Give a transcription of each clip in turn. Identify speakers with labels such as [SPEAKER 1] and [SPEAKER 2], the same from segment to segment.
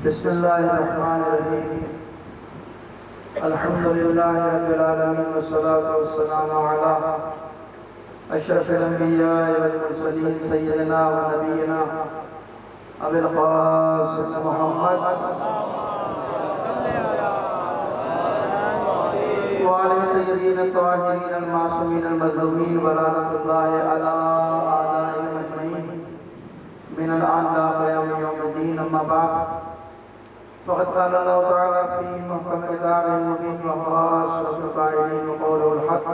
[SPEAKER 1] बिस्मिल्लाहिर्रहमानिर्रहीम। अल्हम्दुलिल्लाहि रब्बिल आलमीन वस्सलातु वस्सलामु अला अशरफिल अंबिया वल मुरसलीन सय्यिदिना व नबियिना अबिल कासिम मुहम्मद व आलिहि तय्यबीन ताहिरीन अल मासूमीन अल मज़लूमीन व लानतुल्लाहि अला आदाइहिम अजमईन मिन अल आन ला क़याम यौमिद्दीन। अम्मा बाद फ़क़द क़ाल अल्लाहु तआला फ़ी मुहकम किताबिहिल मुबीन व हुवा अस्दक़ुल क़ाइलीन व क़ौलुहुल हक़।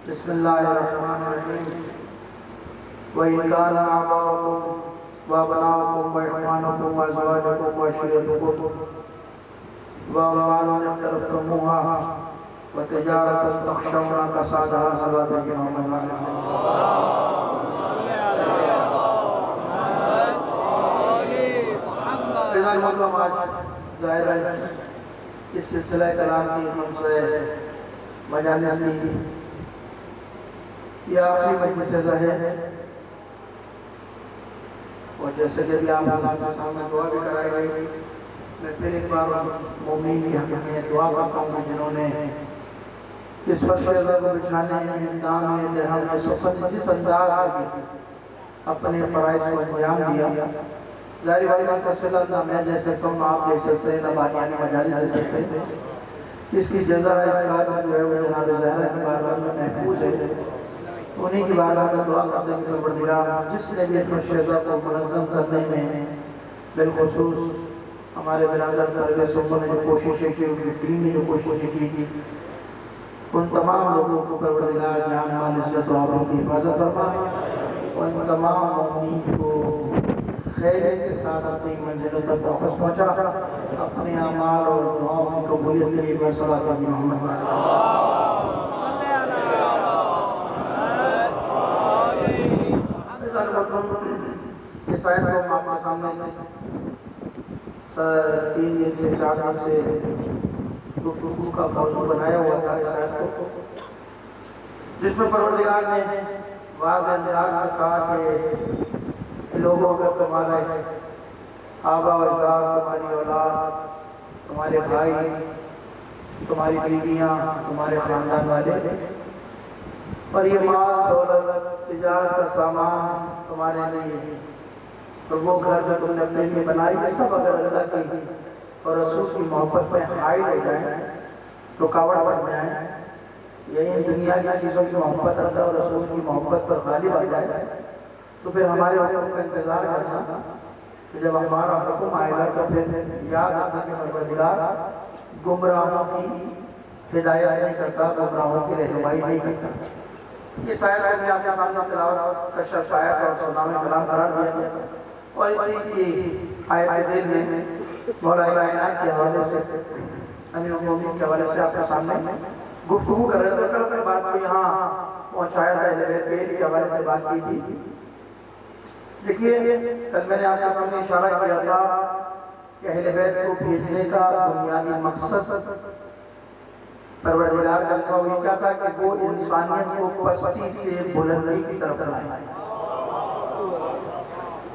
[SPEAKER 1] बिस्मिल्लाहिर्रहमानिर्रहीम। व इन कान आबाउकुम व अबनाउकुम व इख़्वानुकुम व अज़वाजुकुम व अशीरतुकुम व अमवालुन इक़्तरफ़्तमुहा व तिजारतुन तख़शौना कसादहा फ़लातुज़ि'ू ज़ाहिर है इस सिलसिला कलाम की हमसे मजालिस की यह आखिरी मजलिस है और जैसे कि अभी आप अल्लाह के सामने दुआ भी कराई गई, मैं फिर एक बार मोमिन की हक़ में दुआ करता हूँ जिन्होंने इस फर्श को बिछाने में दान में दहम में सफर जिस अंदाज में अपने फ़राइज़ को अंजाम दिया, ज़ाहिर भाई बात मसला ना मैं दे सकता हूँ, आप देख सकते हैं, ना बानियानी मजालिस दे सकते हैं। इसकी जज़ा इसका जो है वो जनाब ज़हरा की बारगाह में महफूज है। उन्हीं की बारगाह में दुआ करते हैं कि परवरदिगार जिसने भी अपने शज़ा को मुनज़्ज़म करने में बिलख़ुसूस हमारे बिरादर करके सुबह ने जो कोशिशें की, उनकी टीम ने जो कोशिशें की, उन तमाम लोगों को परवरदिगार जान माल इज़्ज़त और आबरू की हिफाज़त फरमाए और इन तमाम मोमिनीन को खैरियत के साथ अपनी मंजिलों तक वापस पहुँचा, अपने अमाल और दुआओं की कबूलियत के लिए सल्लल्लाहु अलैहि वसल्लम। इस आयत को आपके सामने 3 दिन से 4 दिन से गुफ्तगू का मौजू बनाया हुआ था इस आयत को, जिसमें परवरदिगार ने वाज़ेह अंदाज़ में कहा कि लोगों अगर तुम्हारे आबा और अजदाद, तुम्हारी औलाद, तुम्हारे भाई, तुम्हारी बीवियाँ, तुम्हारे ख़ानदान वाले और ये माल दौलत तिजारत का सामान तुम्हारे लिए, तो वो घर जो तुमने अपने लिए बनाई सब अगर अल्लाह की और रसूल की मोहब्बत में हाइड हो जाए, रुकावट बन जाए, यही दुनिया की चीज़ों की मोहब्बत अल्लाह और रसूल की मोहब्बत पर गालिब आ जाए, तो फिर हमारे हुक्म का इंतज़ार करना कि जब हमारा हुक्म आएगा तो फिर याद रखना कि परवरदिगार गुमराहों की हिदायत नहीं करता, गुमराहों की रहनुमाई नहीं करता। ये शायद मैंने आपके सामने तिलावत का शर्त आया और सुनाने कलाम करार दिया गया और इसी की आयत में मौला कायनात के हवाले से अमीरुल मोमिनीन के हवाले से आपके सामने गुफ्तगू कर रहे थे। कल अपनी बात को यहाँ पहुँचाया था, अहले बैत के हवाले से बात की थी। देखिए कल मैंने आपके सामने इशारा किया था कि अहले बैत को भेजने का बुनियादी मकसद परवरदिगार का लिखा हुआ क्या था कि वो इंसानियत को पस्ती से बुलंदी की तरफ लाए।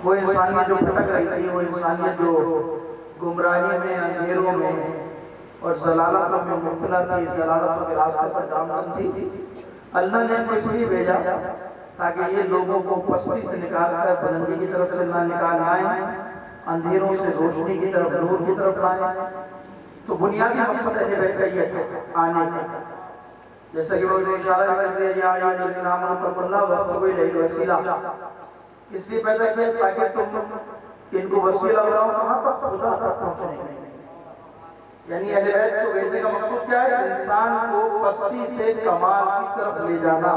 [SPEAKER 1] वो इंसानियत जो भटक रही थी, वो इंसानियत जो गुमराही में, अंधेरों में और जलालतों में मुब्तला थी, जलालतों के रास्ते पर गामगन थी, अल्लाह ने इनको इसलिए भेजा ताकि ये लोगों को पस्ती से निकाल कर बुलंदी की तरफ से ना निकाल आए, अंधेरों से रोशनी की तरफ, नूर की तरफ लाए। तो बुनियादी मकसद अहले बैत का ये था आने का, जैसा कि उन्होंने इशारा कर दिया या अय्युहल्लज़ीना आमनू तक़ुल्लाह वब्तगू इलैहिल वसीला, इसलिए पैदा किया ताकि तुम इनको वसीला बनाओ कहाँ पर, खुदा तक पहुँचने में। यानी अहले बैत को भेजने का मकसद क्या है? इंसान को पस्ती से कमाल की तरफ ले जाना।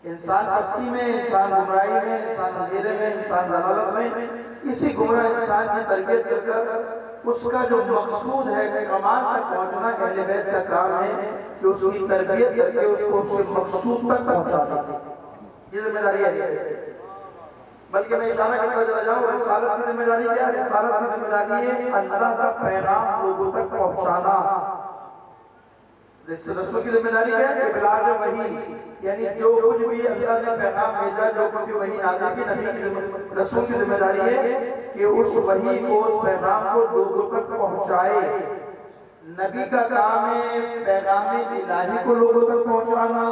[SPEAKER 1] इंसान पस्ती में, इंसान गुमराही में, इंसान अंधेरे में, इंसान ज़लालत में, इसी गुमराह इंसान की तरबियत कर उसका जो मकसूद है कमाल तक पहुंचना, अहले बैत का काम है कि उसकी तरबियत करके उसको उसके मकसूद तक पहुंचा दें। ये जिम्मेदारी है। बल्कि मैं इशारा करता चला जाऊँ, रिसालत की जिम्मेदारी क्या है? रिसालत की जिम्मेदारी है अल्लाह का पैगाम लोगों तक पहुंचाना। रसूल की जिम्मेदारी क्या है? इबलाग वही, यानी जो कुछ भी अल्लाह ने पैगाम भेजा, जो कुछ भी वही नाज़िल की, नबी की रसूल की जिम्मेदारी है कि उस वही को, उस पैगाम को लोगों तक पहुंचाए। नबी का काम है पैगाम इलाही को लोगों तक पहुंचाना,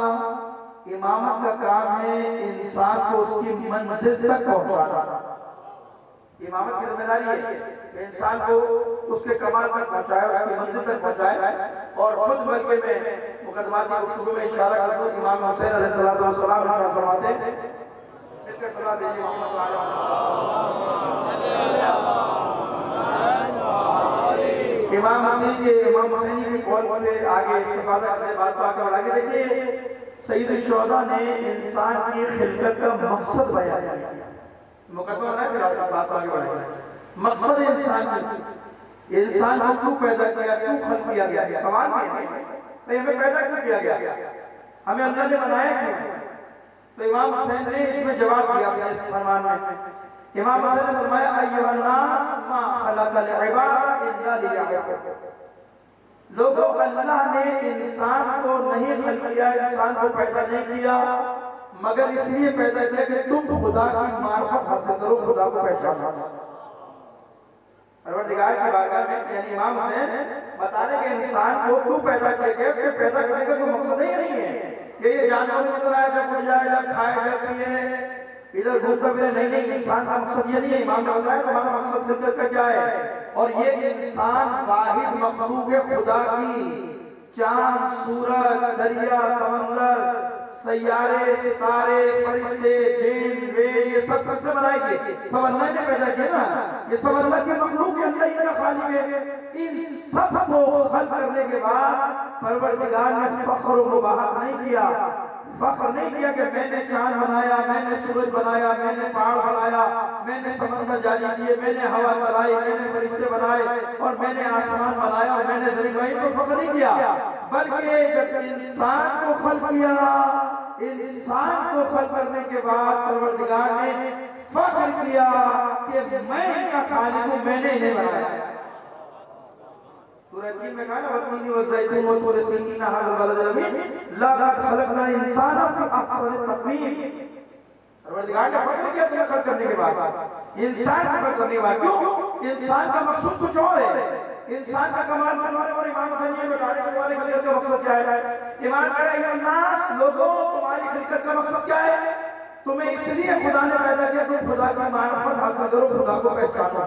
[SPEAKER 1] इमामत का काम है इंसान को उसकी मंजिल तक पहुंचाना। इमामत की जिम्मेदारी है इंसान को उसके कमाल तक पहुंचाए, उसकी मंजिल तक पहुंचाए। और खुद बल्कि मैं मुकदमाती गुफ्तगू में इशारा कर दूं, इमाम हुसैन अलैहिस्सलाम इरशाद फरमाते हैं, मिलकर सलात भेजिए मोहम्मद इमाम हुसैन के कौल से आगे इस्तिफादा करने बात को आगे बढ़ा के देखिए, सैयद शुहदा ने इंसान की खिलकत का मकसद बयान किया। मुकदमा ना फिर बात आगे बढ़ाएंगे। मकसद इंसान को क्यों पैदा किया, क्यों खल्क किया गया? सवाल है भाई, हमें पैदा क्यों किया गया, हमें अल्लाह ने बनाया क्यों? तो इमाम हुसैन ने इसमें जवाब दिया अपने इस फरमान में। इमाम हुसैन ने फरमाया, अय्युहन नास मा खलकल इबाद इल्ला लियअबुदू। लोगों, अल्लाह ने इंसान को नहीं खल्क किया, इंसान को पैदा नहीं किया मगर इसलिए पैदा किया कि तुम खुदा की मार्फत हासिल करो, खुदा को पहचानो। परवरदिगार की बारगाह में यानी इमाम हुसैन बता रहे कि इंसान को क्यों पैदा किया गया, उसके पैदा करने का कोई मकसद ही नहीं है कि ये जानवर की तरह जब उड़ जाए, जब खाए, जब पिए, इधर घूमता फिरे। नहीं, इंसान का मकसद ये नहीं है। इमाम ने बताया तुम्हारा मकसद जिंदगी का क्या है, और ये इंसान वाहिद मखलूक है खुदा की। चांद, सूरज, दरिया, समंदर, सैयारे, सितारे, फरिश्ते, जिन, वेद, ये सब सबसे बनाएंगे, सब अल्लाह ने पैदा किया ना। ये सब अल्लाह के मखलूक है, अल्लाह इनका खालिक है। इन सब को खल्क करने के बाद परवरदिगार ने फख्र व मुबाहत नहीं किया। फख्र नहीं किया कि मैंने चांद बनाया, मैंने सूरज बनाया, मैंने पहाड़ बनाया, मैंने समंदर जारी किए, मैंने हवा चलाई, मैंने फरिश्ते बनाए और मैंने आसमान बनाया और मैंने जमीन बनाई। तो फख्र नहीं किया, बल्कि जब इंसान को खल्क किया, इंसान को खल्क करने के बाद परवरदिगार ने फख्र किया कि मैं इनका खालिक हूं, मैंने इन्हें बनाया। सूरह तीन में कहा ना, वत्तीन व ज़ैतून व तूर सीनीन हाज़ल बलदिल अमीन लक़द खलक़ना इंसाना फी अहसनि तक़वीम। परवरदिगार ने फख्र किया तुम्हें खल्क करने के बाद, इंसान को खल्क करने के बाद। क्यों? इंसान का मकसद कुछ और है, इंसान का कमाल कुछ और है। और इमाम हुसैन ये बता रहे हैं तुम्हारी खिलकत का मकसद क्या है। इमाम कह रहे हैं अन्नास, लोगों, तुम्हारी खिलकत का मकसद क्या है? तुम्हें इसलिए खुदा ने पैदा किया तुम खुदा की मार्फत हासिल करो, खुदा को पहचानो।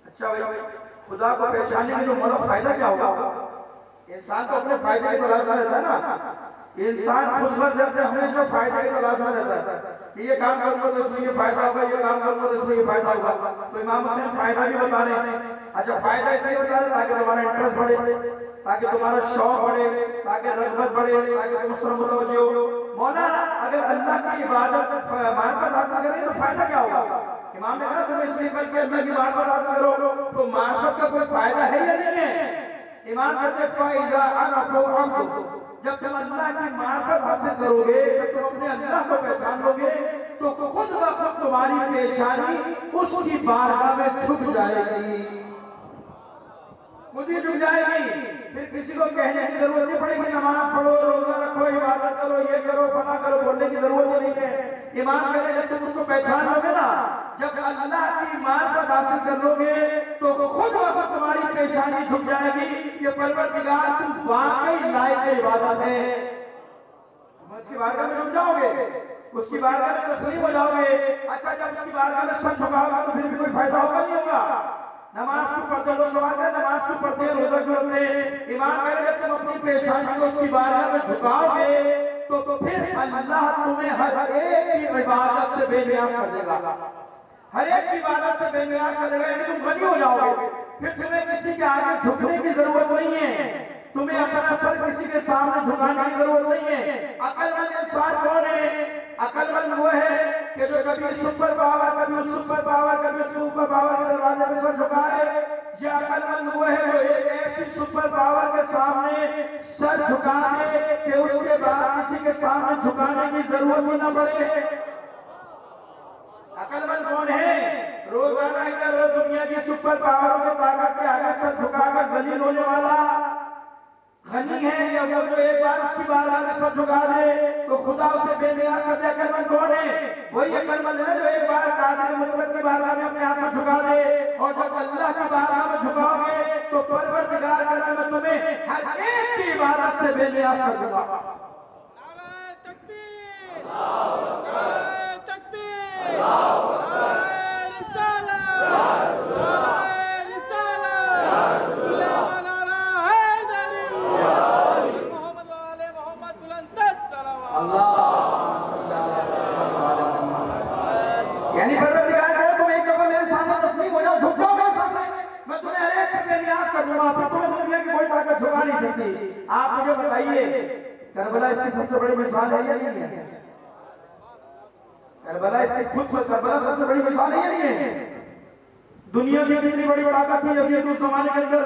[SPEAKER 1] अच्छा भाई, खुदा को पहचानने में जो मतलब फायदा क्या होगा? इंसान तो अपने फायदे की तलाश में रहता है ना। इंसान खुद पर जब हमेशा फायदे की तलाश में रहता है कि ये काम करूंगा तो इसमें ये फायदा होगा, ये काम करूंगा तो इसमें ये फायदा होगा। तो इमाम हुसैन फायदा भी बता रहे हैं। अच्छा, फायदा इसलिए बता रहे ताकि तुम्हारा इंटरेस्ट बढ़े, ताकि तुम्हारा शौक बढ़े, ताकि रग़बत बढ़े, ताकि तुम उस तरफ मुतवज्जो हो। मौला, अगर अल्लाह की इबादत मार्फत हासिल करें तो फायदा क्या होगा? इमाम ने कहा तुम्हें इसलिए कल के अल्लाह की मार्फत हासिल करो, तो मार्फत का कोई फायदा है या नहीं है? इमाम कहते फायदा अरफु अब्द, जब तुम अल्लाह की मार्फत हासिल करोगे, जब तुम अपने अल्लाह को पहचान लोगे, तो खुद ब खुद तुम्हारी पेशानी उसकी बारगाह में झुक जाएगी, खुद ही झुक जाएगी। फिर किसी को कहने की जरूरत नहीं पड़ेगी, नमाज पढ़ो, रोजा रखो, इबादत करो, ये करो, फला करो, बोलने की जरूरत नहीं है। इमाम कह रहे जब तुम उसको पहचान लोगे ना, जब अल्लाह की मार्फत हासिल कर लोगे, तो खुद वक्त तुम्हारी पेशानी झुक जाएगी कि परवरदिगार तू वाकई लायक इबादत है। उसकी बारगाह में झुक जाओगे, उसकी बारगाह में तस्लीम हो जाओगे। अच्छा, जब उसकी बारगाह में सच झुकाओगे तो फिर भी कोई फायदा होगा नहीं होगा? नमाज क्यों पढ़ते लोग सवाल है, नमाज क्यों पढ़ते हैं, रोजा क्यों रखते हैं? इमाम कह रहे तुम अपनी पेशानी को उसकी बारगाह में झुकाओगे तो फिर अल्लाह तुम्हें हर एक की इबादत से बेनियाज कर देगा, हर एक की इबादत से बेनियाज कर देगा, यानी तुम गनी हो जाओगे। फिर तुम्हें किसी के आगे झुकने की जरूरत नहीं है, तुम्हें अपना सर किसी के सामने झुकाने की जरूरत नहीं है। अक्लमंद इंसान कौन है? अक्लमंद वो है कि जो कभी सुपर पावर, कभी उस सुपर पावर, कभी उस सुपर पावर के दरवाजे पे सर झुकाए। ये अक्लमंद वो है जो एक ऐसी सुपर पावर के सामने सर झुका दे कि उसके बाद किसी के सामने झुकाने की जरूरत ही न पड़े। अकलमंद कौन है? रोजाना इधर रोज दुनिया की सुपर पावरों के ताकत के आगे सर झुकाकर जलील होने वाला गनी है, या वो जो एक बार उसकी बारगाह में सर झुका दे तो खुदा उसे बेनियाज कर दे? अकलमंद कौन है? वही अकलमंद है जो एक बार कादिर मुतलक की बारगाह में अपने आप को झुका दे, और जब अल्लाह की बारगाह में झुकाओगे तो परवरदिगार करा मैं तुम्हें हर एक की इबादत से बेनियाज कर दूंगा।
[SPEAKER 2] नारे तकबीर, नारे तकबीर, नारे रिसालत, नारे रिसालत, मौलाना हैदरी, मोहम्मद वाले मोहम्मद बुलंद सलावत।
[SPEAKER 1] यानी परवरदिगार करे तुम एक दफा मेरे सामने तस्लीम हो जाओ, झुक जाओ मेरे सामने, मैं तुम्हें हर एक से बेनियाज कर दूंगा, फिर तुम्हें दुनिया की कोई ताकत झुका नहीं सकती। आप मुझे बताइए, करबला इसकी सबसे बड़ी मिसाल है या नहीं है? करबला इसकी खुद करबला सबसे बड़ी मिसाल है या नहीं है? दुनिया की जितनी बड़ी ताकत थी यजीद उस जमाने के अंदर,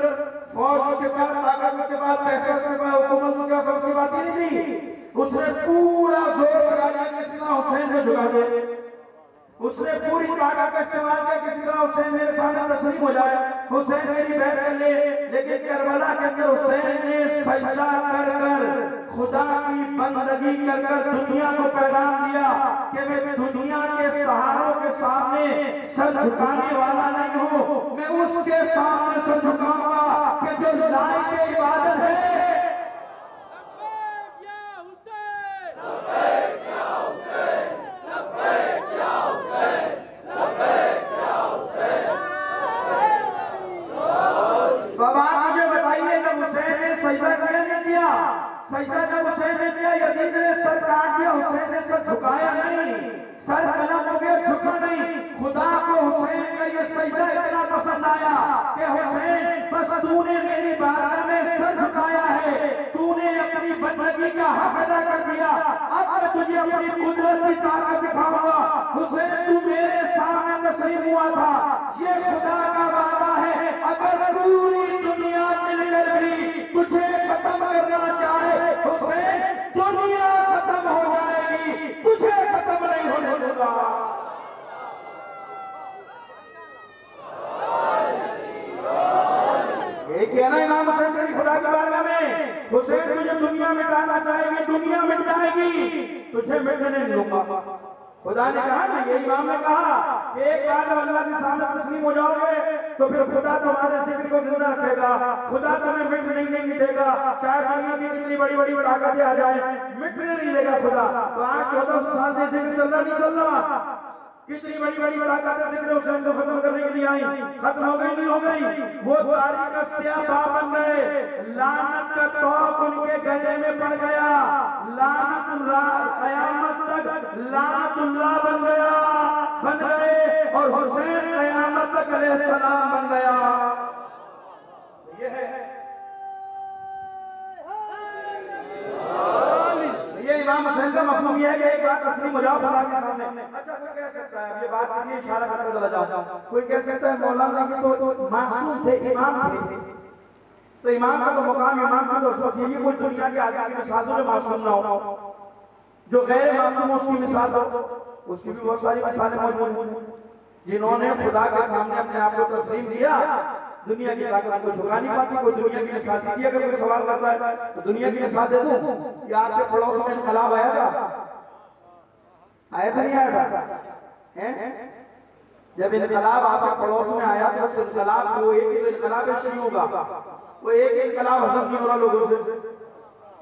[SPEAKER 1] फौज उसके पास, ताकत उसके पास, पैसा उसके पास, हुकूमत उसके पास, उसकी बात ही नहीं थी। उसने पूरा जोर लगा दिया किसी तरह हुसैन को झुका दे, उसने पूरी ताकत का इस्तेमाल किया किसी तरह हुसैन मेरे सामने तस्लीम हो जाए, हुसैन मेरी बैठ कर ले। लेकिन करबला के अंदर हुसैन ने सजदा कर कर खुदा की बंदगी कर कर दुनिया को पैगाम दिया कि मैं दुनिया के सहारों के सामने सर झुकाने वाला नहीं हूँ, मैं उसके सामने सर झुकाऊंगा कि जो लायक इबादत है।
[SPEAKER 2] लब्बैक या हुसैन,
[SPEAKER 1] लब्बैक या हुसैन, लब्बैक या हुसैन, लब्बैक या हुसैन। तो अब आप मुझे बताइए, जब हुसैन ने सजदा किया नहीं किया? सजदा जब हुसैन ने किया, यजीद ने सर काट दिया, हुसैन ने सर झुकाया नहीं, सर बुलंद हो गया, झुका नहीं। खुदा को हुसैन का ये सजदा इतना पसंद आया कि हुसैन बस तूने मेरी बारगाह में सर झुकाया है, तूने अपनी बंदगी का हक अदा कर दिया, अब मैं तुझे अपनी कुदरत की ताकत दिखाऊंगा। हुसैन तू मेरे सामने तस्लीम हुआ था, ये खुदा का वादा है, अगर पूरी दुनिया मिलकर भी तुझे खत्म करना चाहे हुसैन, दुनिया खत्म हो जाएगी, तुझे खत्म नहीं होने दूंगा। एक है ना इमाम हुसैन शरीफ खुदा की बारगाह में, हुसैन तुझे दुनिया मिटाना चाहेगी, दुनिया मिट जाएगी, तुझे मिटने नहीं दूंगा। खुदा ने कहा ना, ये इमाम ने कहा कि एक बार जब अल्लाह के सामने तस्लीम हो जाओगे तो फिर खुदा तुम्हारे जिक्र को जिंदा रखेगा, खुदा तुम्हें मिटने नहीं देगा, चाहे दुनिया की कितनी बड़ी बड़ी ताकतें आ जाए, मिटने नहीं देगा खुदा। तो आज 1400 साल से जिक्र चल रहा नहीं चल रहा? कितनी बड़ी बड़ी ताकतें जिक्र हुसैन को खत्म करने के लिए आई, खत्म हो गई नहीं हो गई? वो तारीख का स्याह बन गए, लानत का तौक उनके गले में पड़ गया, लानतुल्लाह कयामत तक लानतुल्लाह बन गए, और हुसैन कयामत तक अलैहिस्सलाम बन गया। ये है ये इमाम हुसैन का मफहूम ये है कि एक बार तस्लीम हो जाओ खुदा के सामने। अच्छा कह सकता है, ये बात नहीं, इशारा करके चला जाओ। कोई कह सकता है मौलाना की तो मासूम थे, इमाम थे, तो इमाम का तो मुकाम इमाम की तो उसको यही कोई दुनिया के आगे की मिसाल जो मासूम ना हो, जो गैर मासूम हो उसकी मिसाल हो, उसकी भी बहुत सारी मिसालें मौजूद हैं जिन्होंने खुदा के सामने अपने आप को तस्लीम दिया, दुनिया की ताकत को झुका नहीं पाती। कोई दुनिया की मिसाल दीजिए, अगर कोई सवाल करता है तो दुनिया की मिसाल दे दूं कि आपके पड़ोस में इनकलाब आया था, आया था नहीं आया था? जब इनकलाब आपके पड़ोस में आया तो उस इनकलाब को एक ही इनकलाब शियों का, वो एक इनकलाब हजम नहीं हो रहा लोगों से,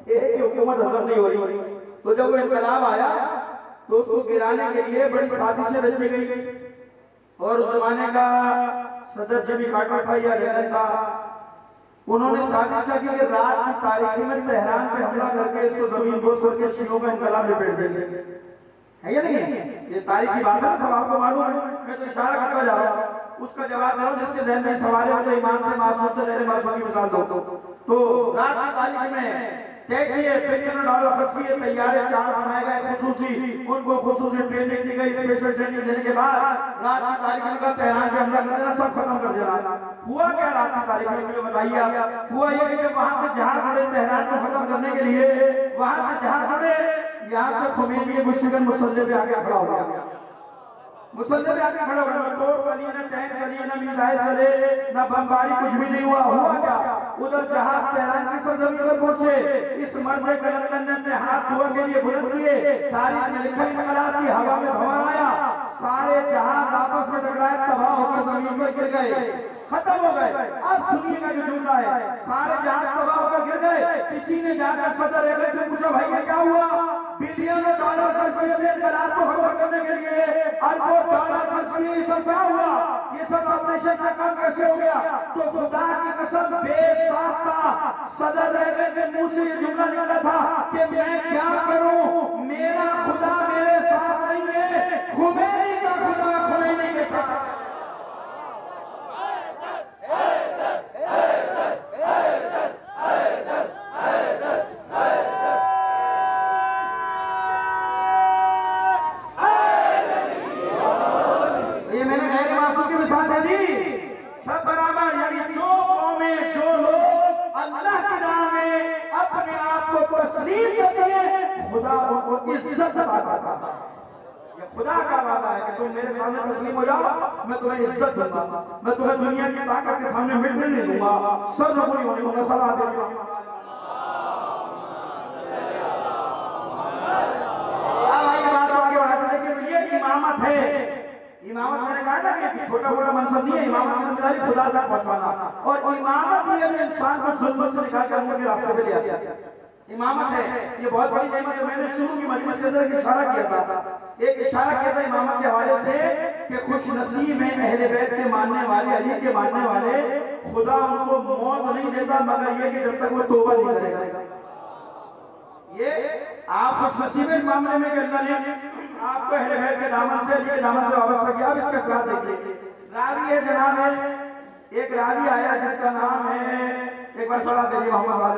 [SPEAKER 1] एक ही हुकूमत हजम नहीं हो रही। तो जब वो इनकलाब आया तो उसको गिराने के लिए बड़ी साजिशें रची गई, और उस जमाने का सदर जबी कार्टर था या रेगन था, उन्होंने साजिश की कि रात की तारीखी में तेहरान पे हमला करके इसको जमीन बोझ करके शियों में इनकलाब निपट देंगे, है या नहीं? ये तारीखी बात है, सब आपको मालूम है, मैं तो इशारा करता जा रहा हूँ, उसका जवाब दो जिसके जहन में सवाल है, तो इमाम से मासूम से मेरे मासूम की मिसाल दो। तो रात की तारीख में तय किए, बिलियन डॉलर खर्च किए, तैयारे चार बनाए गए, खुसूसी उनको खुसूसी ट्रेनिंग दी गई, स्पेशल ट्रेनिंग देने के बाद रात की तारीख में तेहरान पे हमला कर देना, सब खत्म कर देना। हुआ क्या रात की तारीख में, मुझे बताइए आप? हुआ ये कि वहां से जहाज खड़े तेहरान को खत्म करने के लिए, वहां से जहाज खड़े, यहाँ से खुमैनी मुश्किल मुसल्ले पे आके खड़ा हो गया। मुसल्ले पे आके खड़ा हो गया, तोड़ चली ना टैंक चली ना मिसाइल चले ना बमबारी, कुछ भी नहीं हुआ। हुआ क्या? उधर जहाज तेहरान की सरजमीन पर पहुंचे, इस मर्द कलंदर ने हाथ धोने के लिए बुलंद किए, तारीख में लिखा इनकलाब की हवा में भंवर आया, सारे जहाज आपस में टकराए, तबाह होकर जमीन पर गिर गए, खत्म हो गए। अब सुनिएगा जो जुमला है, सारे जहाज तबाह होकर गिर गए। किसी ने जाकर सदर एयरलाइन से पूछा, भाई ये क्या हुआ? बिलियनों डॉलर खर्च किए थे इनकलाब को खत्म करने के लिए, अरबों डॉलर खर्च किए, ये सब क्या हुआ? ये सब ऑपरेशन खत्म कैसे हो गया? तो खुदा की कसम बेसाख्ता सदर एयरलाइन के मुंह से ये जुमला निकला था कि मैं क्या करूं, मेरा खुदा मेरे साथ नहीं है, खुमैनी का खुदा खुमैनी के साथ। सब बराबर, यानी जो कौमें जो लोग अल्लाह की राह में अपने आप को तस्लीम करते हैं, खुदा उनको इज्जत देता है। ये खुदा का वादा है कि तुम मेरे सामने तस्लीम हो जाओ, मैं तुम्हें इज्जत दूंगा, मैं तुम्हें दुनिया की ताकत के सामने मिटने नहीं दूंगा, सब बुरी होने दूंगा, सलाह दूंगा। अब आइए बात आगे बढ़ाते हैं कि ये इमामत है। इमामत मैंने कहा ना कि छोटा मोटा मनसब नहीं है, इमामत की जिम्मेदारी खुदा तक पहुंचाना, और इमामत ही है इंसान को जुल्म से निकाल कर अल्लाह के रास्ते पे ले आता। इमामत है, ये बहुत बड़ी नेमत है। मैंने शुरू की मजलिस के अंदर इशारा किया था, एक इशारा किया था इमामत के हवाले से कि खुश नसीब है अहले बैत के मानने वाले, अली के मानने वाले, खुदा उनको मौत नहीं देता मगर ये कि जब तक वो तौबा नहीं करेगा। ये आप खुश नसीब इस मामले में कि अल्लाह ने आपको अहले बैत के दामन से, अली के दामन से वाबस्ता किया। अब इसके साथ देखिए, रावी है जनाब है, एक रावी आया जिसका नाम है, एक बार सलाह दीजिए मोहम्मद वाले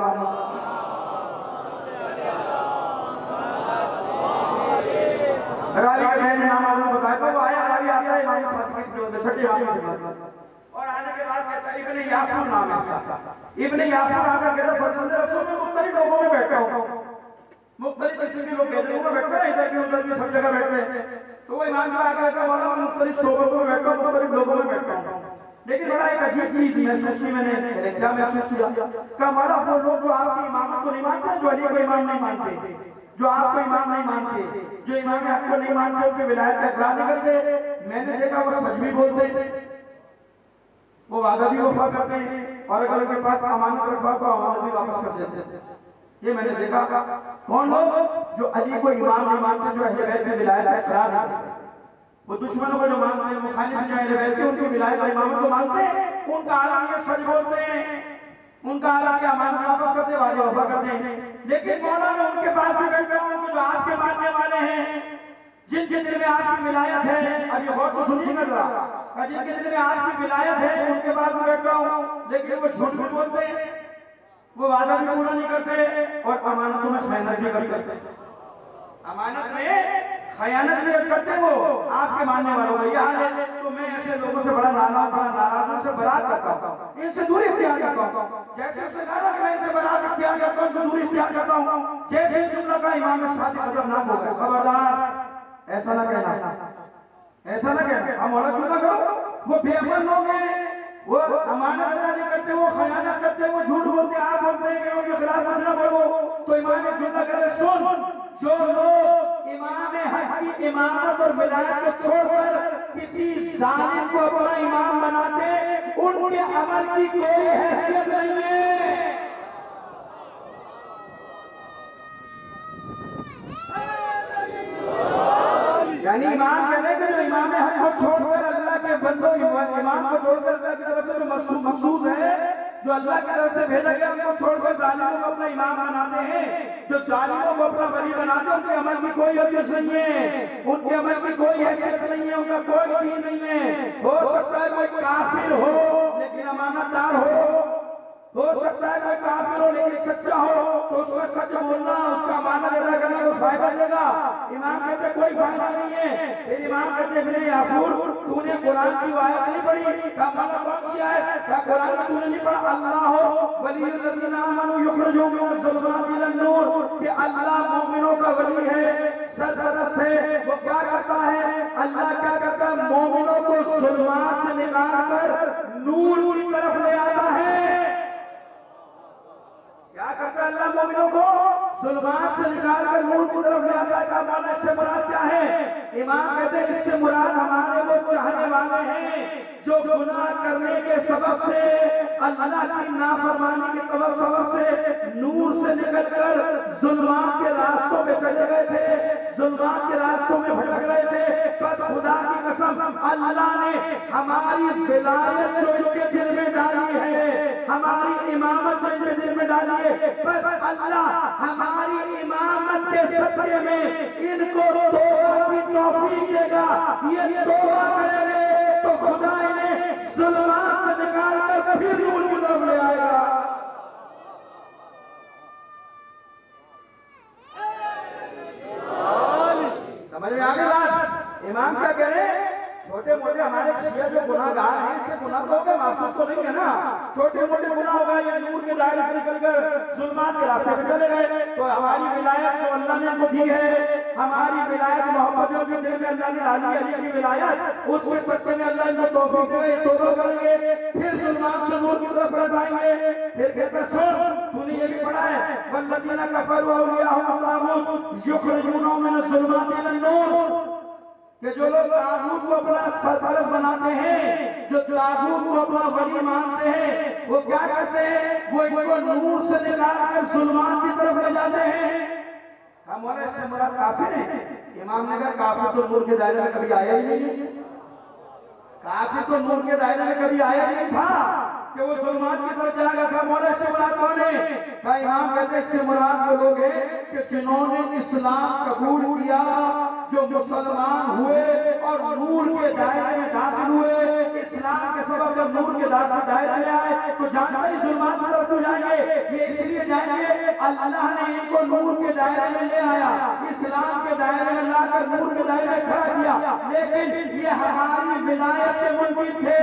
[SPEAKER 1] रावी का जैन नाम आदमी बताया था। वो आया, रावी आता है इमाम साथ की छठी रावी और आने के बाद कहता है इब्ने याफूर नाम है इसका। इब्ने याफूर आकर कहता फरजंदे रसूल में मुख्तलिफ लोगों में बैठा हूं, मुख्तलिफ किस्म के लोग बैठे हैं, बैठते हैं इधर भी उधर भी सब जगह बैठते हैं। तो वो इमाम का आकर कहता मौला मैं मुख्तलिफ शोबों में बैठा हूं, मुख्तलिफ लोगों में बैठा हूं, लेकिन बड़ा एक अजीब चीज महसूस की मैंने। क्या महसूस किया? क्या हमारा वो लोग जो आपकी इमामत को नहीं मानते, जो अली को इमाम नहीं मानते, जो आपको इमाम नहीं मानते, जो इमाम हक को नहीं मानते, उनकी विलायत का इकरार नहीं करते, मैंने देखा वो सच भी बोलते, वो वादा भी वफा करते हैं, और अगर उनके पास अमानत रखा तो अमानत भी वापस कर देते। ये मैंने देखा। कौन लोग? जो अली को इमाम नहीं मानते, जो अहले बैत में विलायत का इकरार नहीं करते, वो दुश्मनों को जो मानते हैं, मुखालिफ जो अहले बैत के उनकी विलायत और इमामत को मानते हैं, उनका आलम ये सच बोलते हैं, उनका आलम के अमानत वापस करते, वादे वफा करते हैं। लेकिन मौलाना उनके पास भी बैठे हैं, जो आपके मानने वाले हैं, जिनके दिल में आपकी विलायत है, अब ये बहुत सुनिए नजर, जिनके दिल में आपकी विलायत है, उनके पास भी बैठा हूं, लेकिन वो झूठ झूठ बोलते हैं, वो वादा भी पूरा नहीं करते, और अमानतों में खयानत भी करते, अमानत में खयानत भी करते। वो आपके मानने वालों का यह हाल है। तो मैं ऐसे लोगों से बड़ा नाराज हूं, से बरात करता हूं, इनसे दूरी इख्तियार करता हूं। जैसे उसने कहा कि मैं इनसे बरात इख्तियार करता हूं, दूरी इख्तियार करता हूं, जैसे जुमला का इमाम साथी खतरनाक हो गया। खबरदार ऐसा ना कहना, ऐसा ना कहना, हम औरत जुमला करो। वो बेअमन लोग हैं, वो अमानत अदा नहीं करते, वो खयानत करते, वो झूठ बोलते, आप बोलते हैं कि उनके खिलाफ कुछ ना बोलो, तो इमाम जुमला करे। सुन, जो लोग इमाम हक की इमामत और विलायत को छोड़कर किसी जालिम को अपना इमाम बनाते, उनके अमल की कोई हैसियत नहीं है। यानी इमाम कहने के जो इमाम हक को छोड़कर अल्लाह के बंदों, इमाम को छोड़कर अल्लाह की तरफ से जो मखसूस है, जो अल्लाह की तरफ से भेजा गया, उनको छोड़कर जालिमों को अपना इमाम बनाते हैं, जो जालिमों को अपना वली बनाते हैं, उनके अमल की कोई हैसियत नहीं है, उनके अमल की कोई हैसियत नहीं है, उनका कोई दीन नहीं है। हो सकता है कोई काफिर हो लेकिन अमानतदार हो, हो सकता है कोई काफिर हो लेकिन सच्चा हो तो उसको सच बोलना, उसका माना अदा करना कोई फायदा देगा। इमाम कहते कोई फायदा नहीं है। फिर इमाम कहते इब्ने याफूर तूने कुरान की आयत नहीं पढ़ी? क्या माना कौन सी आयत? क्या कुरान में तूने नहीं पढ़ा अल्लाह वलीयुल्लज़ीना आमनू युखरिजुहुम मिनज़ ज़ुलुमाति इलन नूर, कि अल्लाह मोमिनों का वली है, सरपरस्त है। वो क्या करता है? अल्लाह क्या करता है? मोमिनों को ज़ुल्मात से निकालकर नूर की तरफ ले आता है। क्या करता है अल्लाह मोमिनों को? ज़ुल्मात से निकालकर नूर की तरफ ले आता है। क्या माना इससे मुराद क्या है? इमाम कहते हैं इससे मुराद हमारे वो चाहने वाले हैं जो गुनाह करने के सबब से, अल्लाह की नाफरमानी के सबब से नूर से निकलकर ज़ुल्मात के रास्तों में चले गए थे, ज़ुल्मात के रास्तों में भटक रहे थे। बस खुदा की कसम अल्लाह ने हमारी विलायत जो इनके दिल में डाली है, हमारी इमामत जो इनके दिल में डाली है, बस अल्लाह हमारी इमामत के सदक़े में इनको तौबा की तौफीक देगा। ये तौबा करेंगे तो खुदा इन्हें ज़ुल्मात से निकालकर फिर नूर की तरफ ले आएगा। समझ में आ गई बात? इमाम क्या कह रहे हैं? छोटे मोटे हमारे शिया जो गुनाहगार हैं, इससे गुनाह तो होगा, मासूम तो नहीं है ना। छोटे मोटे गुनाह होगा, ये नूर के दायरे से निकलकर ज़ुल्मात के रास्ते पे चले गए तो हमारी विलायत जो अल्लाह ने इनको दी है, हमारी विलायत मोहब्बत जो दिल में अल्लाह ने डाली अली की विलायत, उसके सच्चे में अल्लाह इनको तौफीक देगा, तौबा करेंगे फिर ज़ुल्मात से नूर की तरफ बढ़ पाएंगे। फिर कहता सुन, तूने ये भी पढ़ा है वल्लज़ीना कफ़रू औलियाहुम तागूत युखरिजूनहुम मिनज़ ज़ुल्माति इलन नूर, कि जो लोग तागूत को अपना सरपरस्त बनाते हैं, जो तागूत को अपना वली मानते हैं, वो क्या करते हैं? वो इनको नूर से निकालकर ज़ुल्मात की तरफ ले जाते हैं। हमारे से मुराद काफिर है। इमाम ने कहा काफिर तो नूर के दायरे में कभी आया ही नहीं, काफिर तो नूर के दायरे में कभी आया ही नहीं था कि वो ज़ुल्मात की तरफ जाएगा। था मौला से मुराद कौन है? क्या इमाम कहते हैं इससे मुराद वो लोग हैं कि जिन्होंने इस्लाम कबूल किया, जो मुसलमान हुए और नूर के दायरे में दाखिल हुए, इस्लाम के सबब जब नूर के दायरे में आए तो जानते ही ज़ुल्मात की तरफ तो जाएंगे। ये इसलिए जाएंगे अल्लाह ने इनको नूर के दायरे में ले आया, इस्लाम के दायरे में लाकर नूर के दायरे में खड़ा किया। लेकिन ये हमारी विलायत के मुंकिर थे,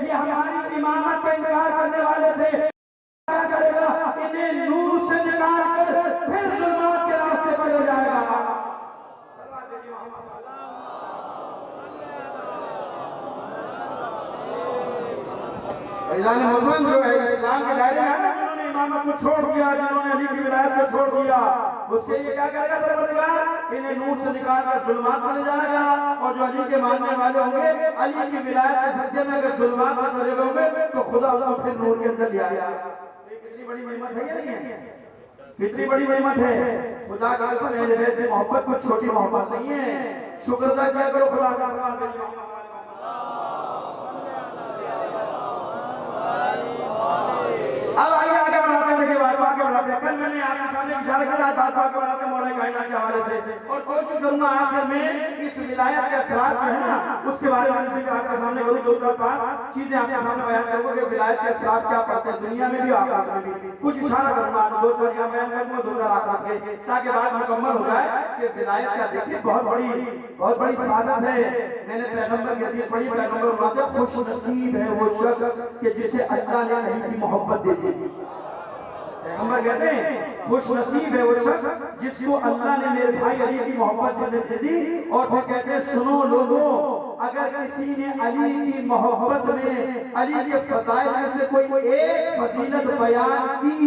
[SPEAKER 1] ये हमारी इमामत का इनकार करने वाले थे। क्या करेगा? इन्हें नूर से निकालकर फिर ज़ुल्मात के रास्ते पर ले जाएगा। मुसलमान जो है इस्लाम के दायरे में है, जिन्होंने इमामत को छोड़ दिया, जिन्होंने अली की विलायत को छोड़ दिया, उसके लिए क्या करेगा परवरदिगार? इन्हें नूर से निकालकर ज़ुल्मात में ले जाएगा। और जो अली के मानने वाले होंगे, अली की विलायत के सच्चे में अगर ज़ुल्मात में चले होंगे तो खुदा उनको फिर नूर के अंदर ले आएगा। कितनी बड़ी नेमत है या नहीं है? कितनी बड़ी नेमत है? खुदा का कसम अहले बैत की मोहब्बत कुछ छोटी मोहब्बत नहीं है। शुक्र अदा किया करो खुदा का। अब आइए आगे बढ़ाते हैं, देखिए बात आगे बढ़ाते हैं। कल मैंने आपके सामने इशारा किया बात आगे बढ़ाते हैं मौला कायनात के हवाले से, और कोशिश करूंगा आखिर में इस विलायत के असरात जो है ना उसके बारे में जिक्र आपके सामने करूं। दो चार पांच चीजें आपके सामने बयान करूंगा कि विलायत के असरात क्या पड़ते हैं दुनिया में भी आखिरत में भी। कुछ इशारा करूंगा, दो चार यहाँ बयान करूंगा, दो चार आखिरत के, ताकि बात मुकम्मल हो जाए कि विलायत क्या। देखिए बहुत बड़ी सादत है। मैंने पैगंबर की हदीस पढ़ी, पैगंबर फरमाते हैं खुश नसीब है वो शख्स कि जिसे अल्लाह ने अली की मोहब्बत दे दी। पैगंबर कहते हैं खुश नसीब है वो शख्स जिसको अल्लाह ने मेरे भाई अली की मोहब्बत दे दी। और फिर कहते हैं सुनो लोगों, अगर किसी ने अली की मोहब्बत में अली के फज़ाइल में से कोई एक फजीलत बयान की,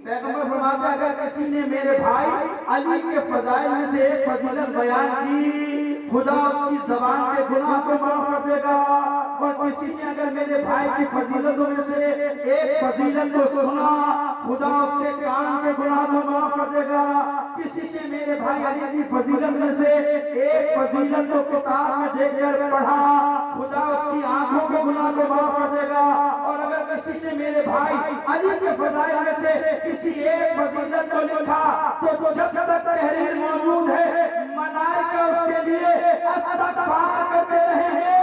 [SPEAKER 1] पैगंबर फरमाते हैं अगर किसी ने मेरे भाई अली के फज़ाइल में से एक फजीलत बयान की, खुदा उसकी ज़बान के गुनाह को माफ कर देगा। और किसी ने अगर मेरे भाई की फजीलतों में से एक फजीलत को सुना, खुदा उसके कान के गुनाह को माफ कर देगा। किसी ने मेरे भाई अली की फजीलत में से एक फजीलत को किताब में देखकर पढ़ा, खुदा उसकी आंखों के गुनाह को माफ कर देगा। और अगर किसी ने मेरे भाई अली के फजाइल में से किसी एक फजीलत को लिखा तो जब तक तहरीर मौजूद है मलाइका उसके लिए इस्तग़फ़ार करते रहेंगे।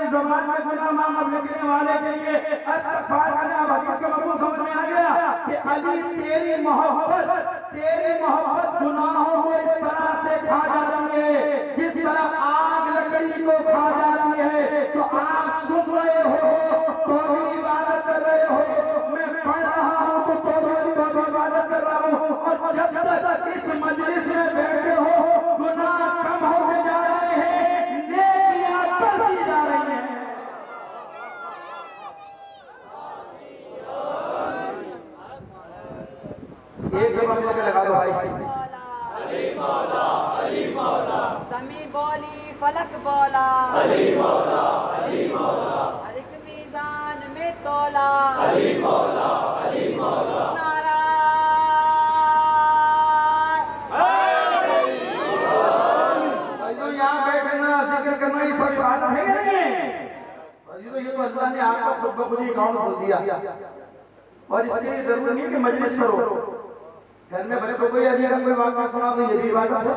[SPEAKER 1] की ज़बान में गुनाह माफ लिखने वाले के लिए इस्तिग़फ़ार करना। अब हदीस का मफ़हूम समझ में आ गया कि अली तेरी मोहब्बत गुनाहों को इस तरह से खा जाती है जिस तरह आग लकड़ी को खा जाती है। तो आप सुन रहे हो तो भी इबादत कर रहे हो, मैं पढ़ रहा हूँ तो इबादत कर रहा हूँ, और जब तक इस मजलिस में बैठे हो गुनाह कम होते जा रहे हैं, नेकियां बढ़ती जा रही हैं। एक जगह में लगा दो भाई।
[SPEAKER 2] अली मौला, अली मौला,
[SPEAKER 3] ज़मी बोली फलक बोला,
[SPEAKER 2] अली मौला, अली मौला,
[SPEAKER 3] हर एक मीज़ान में तोला,
[SPEAKER 2] अली मौला, अली मौला।
[SPEAKER 3] नारा
[SPEAKER 1] तो यहाँ बैठना जिक्र करना ये सब बात है कि नहीं है? ये तो अल्लाह ने आपको खुद ब खुद ही अकाउंट खोल दिया, और इसके लिए जरूरी नहीं कि मजलिस करो। घर में बच्चों को यदि अगर कोई वाक़या सुना तो ये भी इबादत है।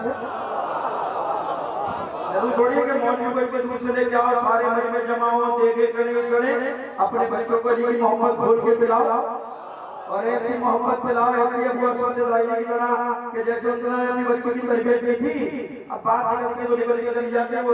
[SPEAKER 1] जरूर थोड़ी है कि मौलवी को इतने दूर से लेके आओ, सारे मज में जमा हो, देखे चढ़े अपने बच्चों को अली की मोहब्बत खोल के पिलाओ, और ऐसी मोहब्बत पिलाओ, ऐसी अबू अफसर की तरह कि जैसे उन्होंने अपनी बच्ची की तरबियत की थी। अब बात निकलती है तो निकल के चली जाती है। वो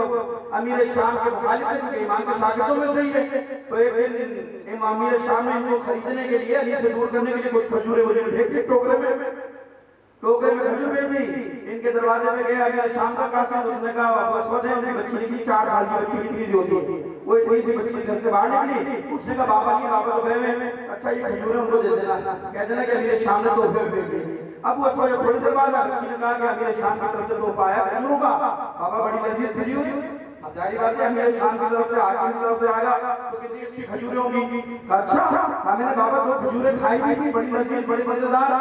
[SPEAKER 1] अमीर शाम के मुखालिफ थे, इमाम के शागिर्दों में से ही है। तो एक दिन इमाम अमीर शाम ने इनको खरीदने के लिए, अली से दूर करने के लिए कुछ खजूरें भेज दी टोकरे में खजूर भेज दी। इनके दरवाजे पे गए अमीर शाम का कासिम, उसने कहा वसवस है, उनकी बच्ची निकली, 4 साल की बच्ची कितनी सी होती है, वो इतनी सी बच्ची घर से बाहर निकली। उसने कहा बाबा तो गए में, अच्छा ये खजूरें उनको दे देना, कह देना कि अमीर शाम ने तोहफे भेज दिए। अब वो थोड़ी देर बाद बच्ची ने कहा कि अमीर शाम की तरफ से तोहफा आया खजूरों का। बाबा बड़ी लजीज खजूर, अब जाहिर बात है अमीर शाम की तरफ से आगे की तरफ से आएगा तो कितनी अच्छी खजूरें होंगी। अच्छा मैंने बाबा 2 खजूरें खाई भी थी, बड़ी लजीज बड़ी मजेदार।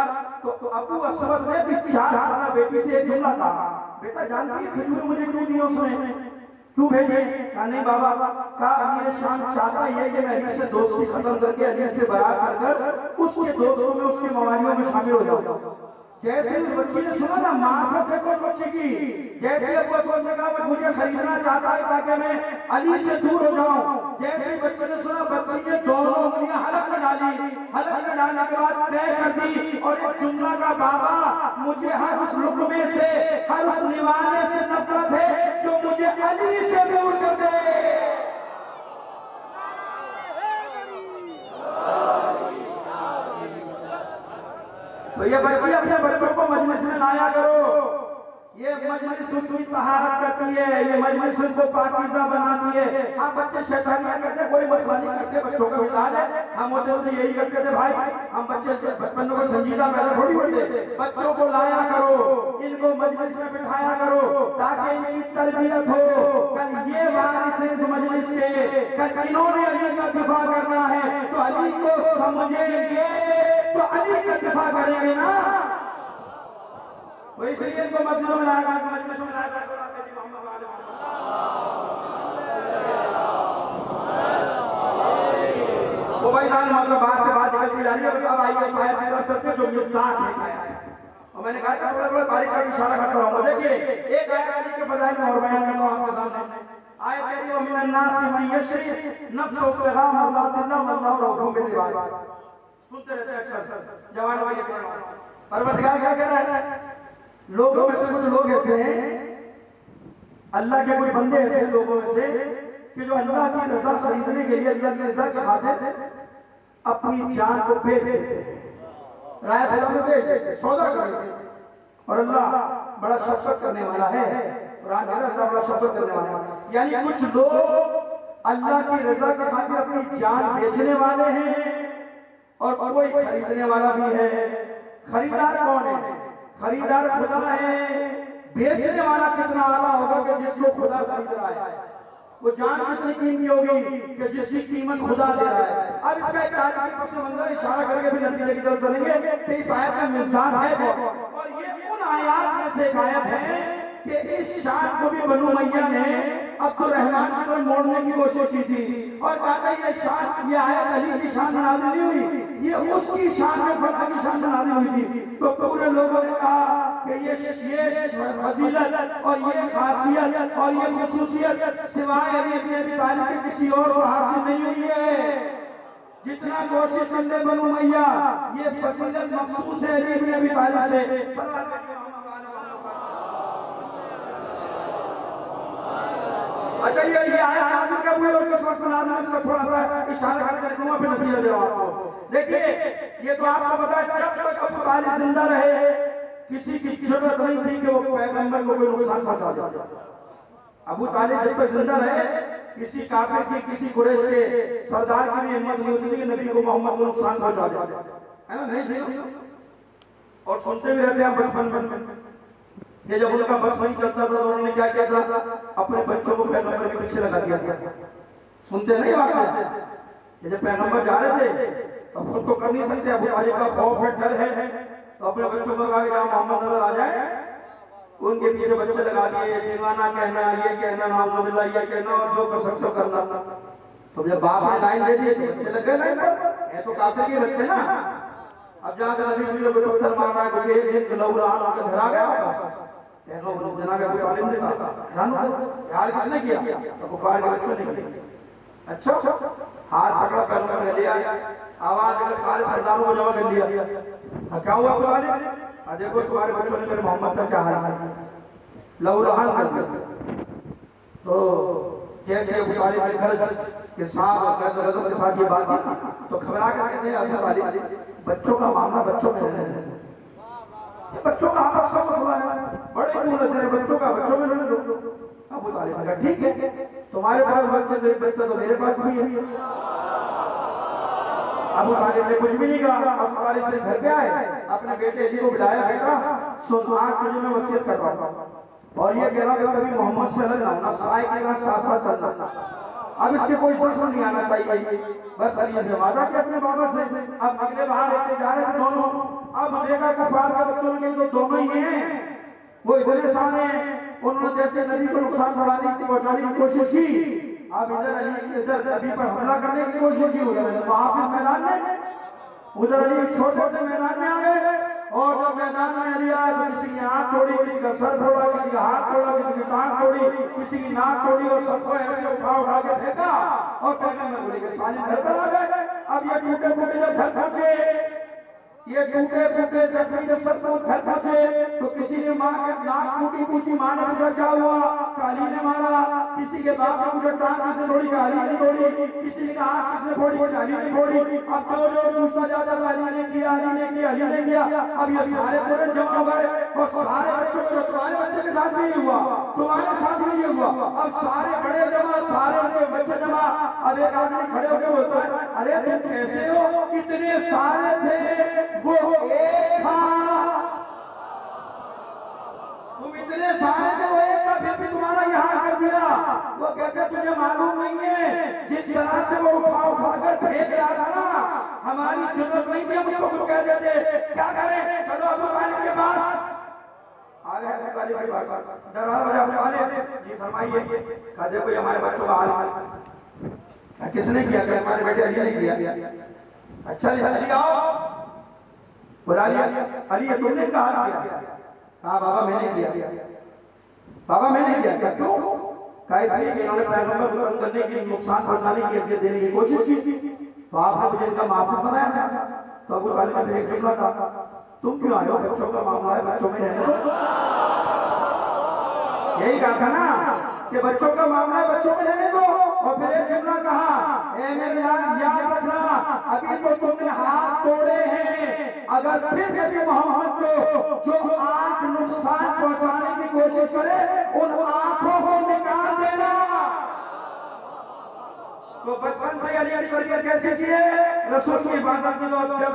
[SPEAKER 1] तो अबू असवद ने भी 4 साल बेटी से एक जुमला कहा, बेटा जानती है खजूर मुझे क्यों दी उसने, क्यों भेजे? कहा नहीं बाबा, कहा अमीर शाम चाहता है कि मैं अली से दोस्ती खत्म करके अली से बरात कर उसके दोस्तों में, उसके मवालियों में शामिल हो जाऊं। जैसे उस बच्ची ने सुना ना मार्फत है कोई बच्ची की, जैसे अबू असवद ने कहा मुझे खरीदना चाहता है ताकि मैं अली से दूर हो जाऊं, जैसे बच्चे ने सुना बच्ची ने दोनों उंगलियां हलक में डालने के बाद तय कर दी और एक जुमला का, बाबा मुझे हर उस लुक़मे से, हर उस निवाले से नफरत है जो मुझे अली से दूर कर दे। तो ये बच्ची अपने बच्चों को मजलिस में लाया करो, ये मजलिस उसकी तहारत करती है, ये मजलिस उसको पाकीज़ा बनाती है। आप बच्चे शैतानियां करते, कोई मसला नहीं करते, बच्चों का मिजाज है, हम होते तो यही करते थे भाई, हम बच्चे बचपन को संजीदा पहले थोड़ी होते। बच्चों को लाया करो, इनको मजलिस में बिठाया करो ताकि इनकी तरबियत हो। कल ये वारिस इस मजलिस के, कल इन्होंने अली का दिफा करना है तो अली को समझेंगे तो अली का दिफा करेंगे ना। वो इसलिए इनको मस्जिदों में लाया, मजलिसों में लाया। वो भाई जान मतलब बात से बात निकलती जा रही है। अब आइए शायद की तरफ चलते जो मिस्ताक है, और मैंने कहा था थोड़ा तारीख का इशारा करता हूं। देखिए एक आयत अली के फज़ाइल में और बयान करता हूं आपके सामने। आयत कह रही है मिनन नास मन यशरी नफ्सु इब्तिगा मर्दातिल्लाह वल्लाहु रऊफुम बिल इबाद। सुनते रहते हैं अक्सर जवान भाई, परवरदिगार क्या कह रहा है? लोगों में से कुछ लोग ऐसे हैं, अल्लाह के कुछ बंदे ऐसे लोगों में से कि जो अल्लाह की रजा खरीदने के लिए, अल्लाह की रजा के खातिर अपनी जान को बेच देते हैं, राय खुदा में बेच देते, सौदा कर देते। और अल्लाह बड़ा शफकत करने वाला है, कुरान कह रहा है अल्लाह बड़ा शफकत करने वाला है। यानी कुछ लोग अल्लाह की रजा के खातिर अपनी जान बेचने वाले हैं और कोई खरीदने वाला भी है। खरीदार कौन है? खरीदार खुदा है। बेचने वाला कितना आला होगा कि जिसको खुदा खरीद रहा है, वो जान कितनी कीमती होगी कि जिसकी कीमत खुदा दे रहा है। अब इसका एक तारीखी पस मंजर इशारा करके भी नतीजे की तरफ चलेंगे कि इस आयत का मिजान है और ये उन आयात में से एक आयत है कि इस शान को भी बनु उमय्या ने अब्दुर्रहमान की तरफ मोड़ने की कोशिश की थी और कहा ये शान, ये आयत अली की शान नाज़िल नहीं हुई, ये उसकी शान में फला की शान नाज़िल हुई थी। तो पूरे लोगों ने कहा कि ये फजीलत और ये खासियत और ये खुसूसियत सिवाय अली इब्न अबी तालिब के किसी और को हासिल नहीं हुई है। जितना कोशिश करने बनु मैया, ये फजीलत मखसूस है अली इब्न अबी तालिब से। अच्छा ये आयत नाज़िल कब हुई और किस वक्त नाज़िल हुई, इसका थोड़ा सा इशारा करके दूंगा, फिर नतीजा देगा आपको। देखिए ये तो आपको पता है जब तक अबू तालिब जिंदा रहे किसी की जरूरत नहीं थी कि वो पैगंबर को कोई नुकसान पहुंचा दे। अबू तालिब जब तक जिंदा रहे किसी काफिर की, किसी कुरैश के सरदार की भी हिम्मत नहीं होती थी कि नबी को मोहम्मद को नुकसान पहुंचा दे, है ना? नहीं थी। और सुनते भी रहते हैं बचपन में ये जब उनका बस नहीं चलता था तो उन्होंने क्या किया था, अपने बच्चों को पैगंबर के पीछे लगा दिया था। सुनते नहीं वाकया, ये जब पैगंबर जा रहे थे तो खुद तो कर नहीं सकते, अबू तालिब का खौफ है, डर है, तो अपने बच्चों को कहा कि जहाँ मोहम्मद नजर आ जाए उनके पीछे बच्चे लगा दिए, दीवाना कहना, ये कहना, नाउजुबिल्लाह ये कहना, और जो कर सकते हो करना। तो जब बाप ने लाइन दे दी तो बच्चे लग गए लाइन पर, ये तो काफिर के बच्चे ना। अब जहाँ से नबी को पत्थर मार रहा है, कोई एक लौरा उनके घर आ गया, जनाब अबू तालिब ने कहा यार किसने किया, तो कुफार के बच्चों ने किया। अच्छा हाथ पकड़ा, पैगंबर ने लिया, आवाज देकर सारे सरदारों को जमा कर लिया। क्या हुआ अबू तालिब? देखो तुम्हारे बच्चों ने मेरे मोहम्मद का क्या हाल है, लौरान कर दिया। तो जैसे अबू तालिब ने खर्च के साथ और गजब के साथ ये बात की तो घबरा कर कहते हैं अबू तालिब बच्चों का मामला बच्चों में रहने दो, बच्चों का आपस का मसला है, बड़े क्यों लग रहे बच्चों का, बच्चों में रहने दो। अबू तालिब ने कहा ठीक है, तुम्हारे पास बच्चे तो एक बच्चा तो मेरे पास भी है। अबू तालिब ने कुछ भी नहीं कहा। अबू तालिब से घर पे आए, अपने बेटे अली को बुलाया, बेटा सुन आज तुझे मैं वसीयत कर रहा हूं और ये कह रहा हूं कभी मोहम्मद से अलग ना होना, साए के साथ साथ चलना। अब इसके कोई शक नहीं आना चाहिए, बस अली से वादा किया अपने बाबा से। अब अगले बाहर लेके जा रहे थे दोनों, अब देखा कुफार के बच्चों ने तो दोनों ही हैं, वो इतने सारे उन्होंने जैसे नबी को नुकसान पहुंचाने की कोशिश की। अब इधर अली इधर नबी पर हमला करने की कोशिश की, उधर मुआफिक मैदान में, उधर अली छोटे से मैदान में आ गए। और जब मैदान में अली आया तो किसी की आंख तोड़ी, किसी का सर तोड़ा, किसी का हाथ तोड़ा, किसी की टांग तोड़ी, किसी की नाक तोड़ी और सबको ऐसे उठा के फेंका और पैगंबर को लेकर साजिद घर पर आ गए। अब ये टूटे फूटे जब घर पहुंचे, ये टूटे फूटे जख्मी जब सब घर पहुंचे तो किसी ने माँ के नाक टूटी, पूछी माँ ने पूछा क्या हुआ, काली ने मारा। किसी के बाप ने पूछा टांग किसने तोड़ी, काली ने तोड़ी। किसी ने कहा किसने फोड़ी, काली ने फोड़ी। अब जो पूछता जाता था अली ने किया, अली ने किया, अली ने किया। अब ये सारे पूरे जमा हो गए और सारे बच्चों को, तुम्हारे बच्चे के साथ भी हुआ, तुम्हारे साथ भी ये हुआ। अब सारे बड़े जमा, सारे उनके बच्चे जमा। अब एक आदमी खड़े होकर बोलता है अरे तुम कैसे हो, इतने सारे थे वो एक था, तुम इतने सारे थे वो एक था, फिर भी तुम्हारा यहाँ कर दिया। वो कहते तुझे मालूम नहीं है जिस तरह से वो उठा कर फेंक दिया था ना, हमारी जरूरत नहीं थी, हम उसको कुछ कह देते। क्या करें, चलो अबू तालिब के पास आ गए। अबू तालिब के पास दरवाजा बजा, अबू तालिब जी फरमाइए। कहा देखो हमारे बच्चों का हाल किसने किया, हमारे बेटे अली ने किया। अच्छा अली आओ, बुला लिया। अली तुमने कहा किया? कहा बाबा मैंने किया। बाबा मैंने किया। क्या क्यों? कहा इसलिए कि इन्होंने पैगंबर को कत्ल करने की, नुकसान पहुंचाने की, हैसियत देने की कोशिश की, तो आपने मुझे इनका माफी बनाया था। तो अबू तालिब ने एक जुमला कहा, तुम क्यों आए हो, बच्चों का मामला है, बच्चों में रहने दो। यही कहा था ना कि बच्चों का मामला है, बच्चों में रहने दो। और फिर एक जुमला कहा, ए मेरे याद रखना अभी तो तुमने हाथ तोड़े हैं, अगर फिर नबी मोहम्मद को जो आंख नुकसान पहुंचाने की कोशिश करे उन आंखों को निकाल देना। तो बचपन से अली अली करके कैसे किए, रसूल की इबादत की। जब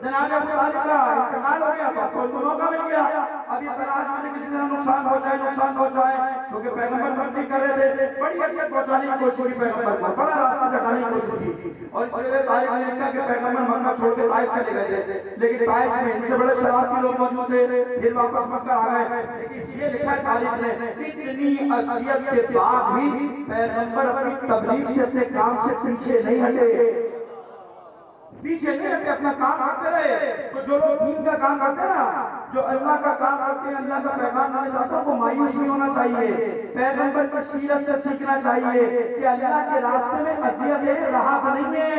[SPEAKER 1] जनाब अबू तालिब का इंतकाल हो गया तो उनको मौका मिल गया। अब ये तलाश में किसी ने नुकसान पहुंचाए क्योंकि पैगंबर तब्दील कर रहे थे, बड़ी हैसियत पहुंचाने की कोशिश की पैगंबर को, बड़ा रास्ता कटाने की कोशिश की और इसलिए तारीख में लिखा कि पैगंबर मक्का छोड़ के ताइफ चले गए थे, लेकिन ताइफ में इनसे बड़े शरारती लोग मौजूद थे, फिर वापस मक्का आ गए। लेकिन ये लिखा है तारीख में, इतनी अज़ियत के बाद भी पैगंबर अपनी तबलीग से अपने काम से पीछे नहीं हटे, पीछे नहीं हटे, अपना काम करते रहे। तो जो लोग दीन का काम करते हैं ना, जो अल्लाह का काम करते हैं, अल्लाह का पैगाम लाने जाते हैं, वो मायूस नहीं होना चाहिए। पैगंबर की सीरत से सीखना चाहिए कि अल्लाह के रास्ते में अज़ियत है, राहत नहीं है,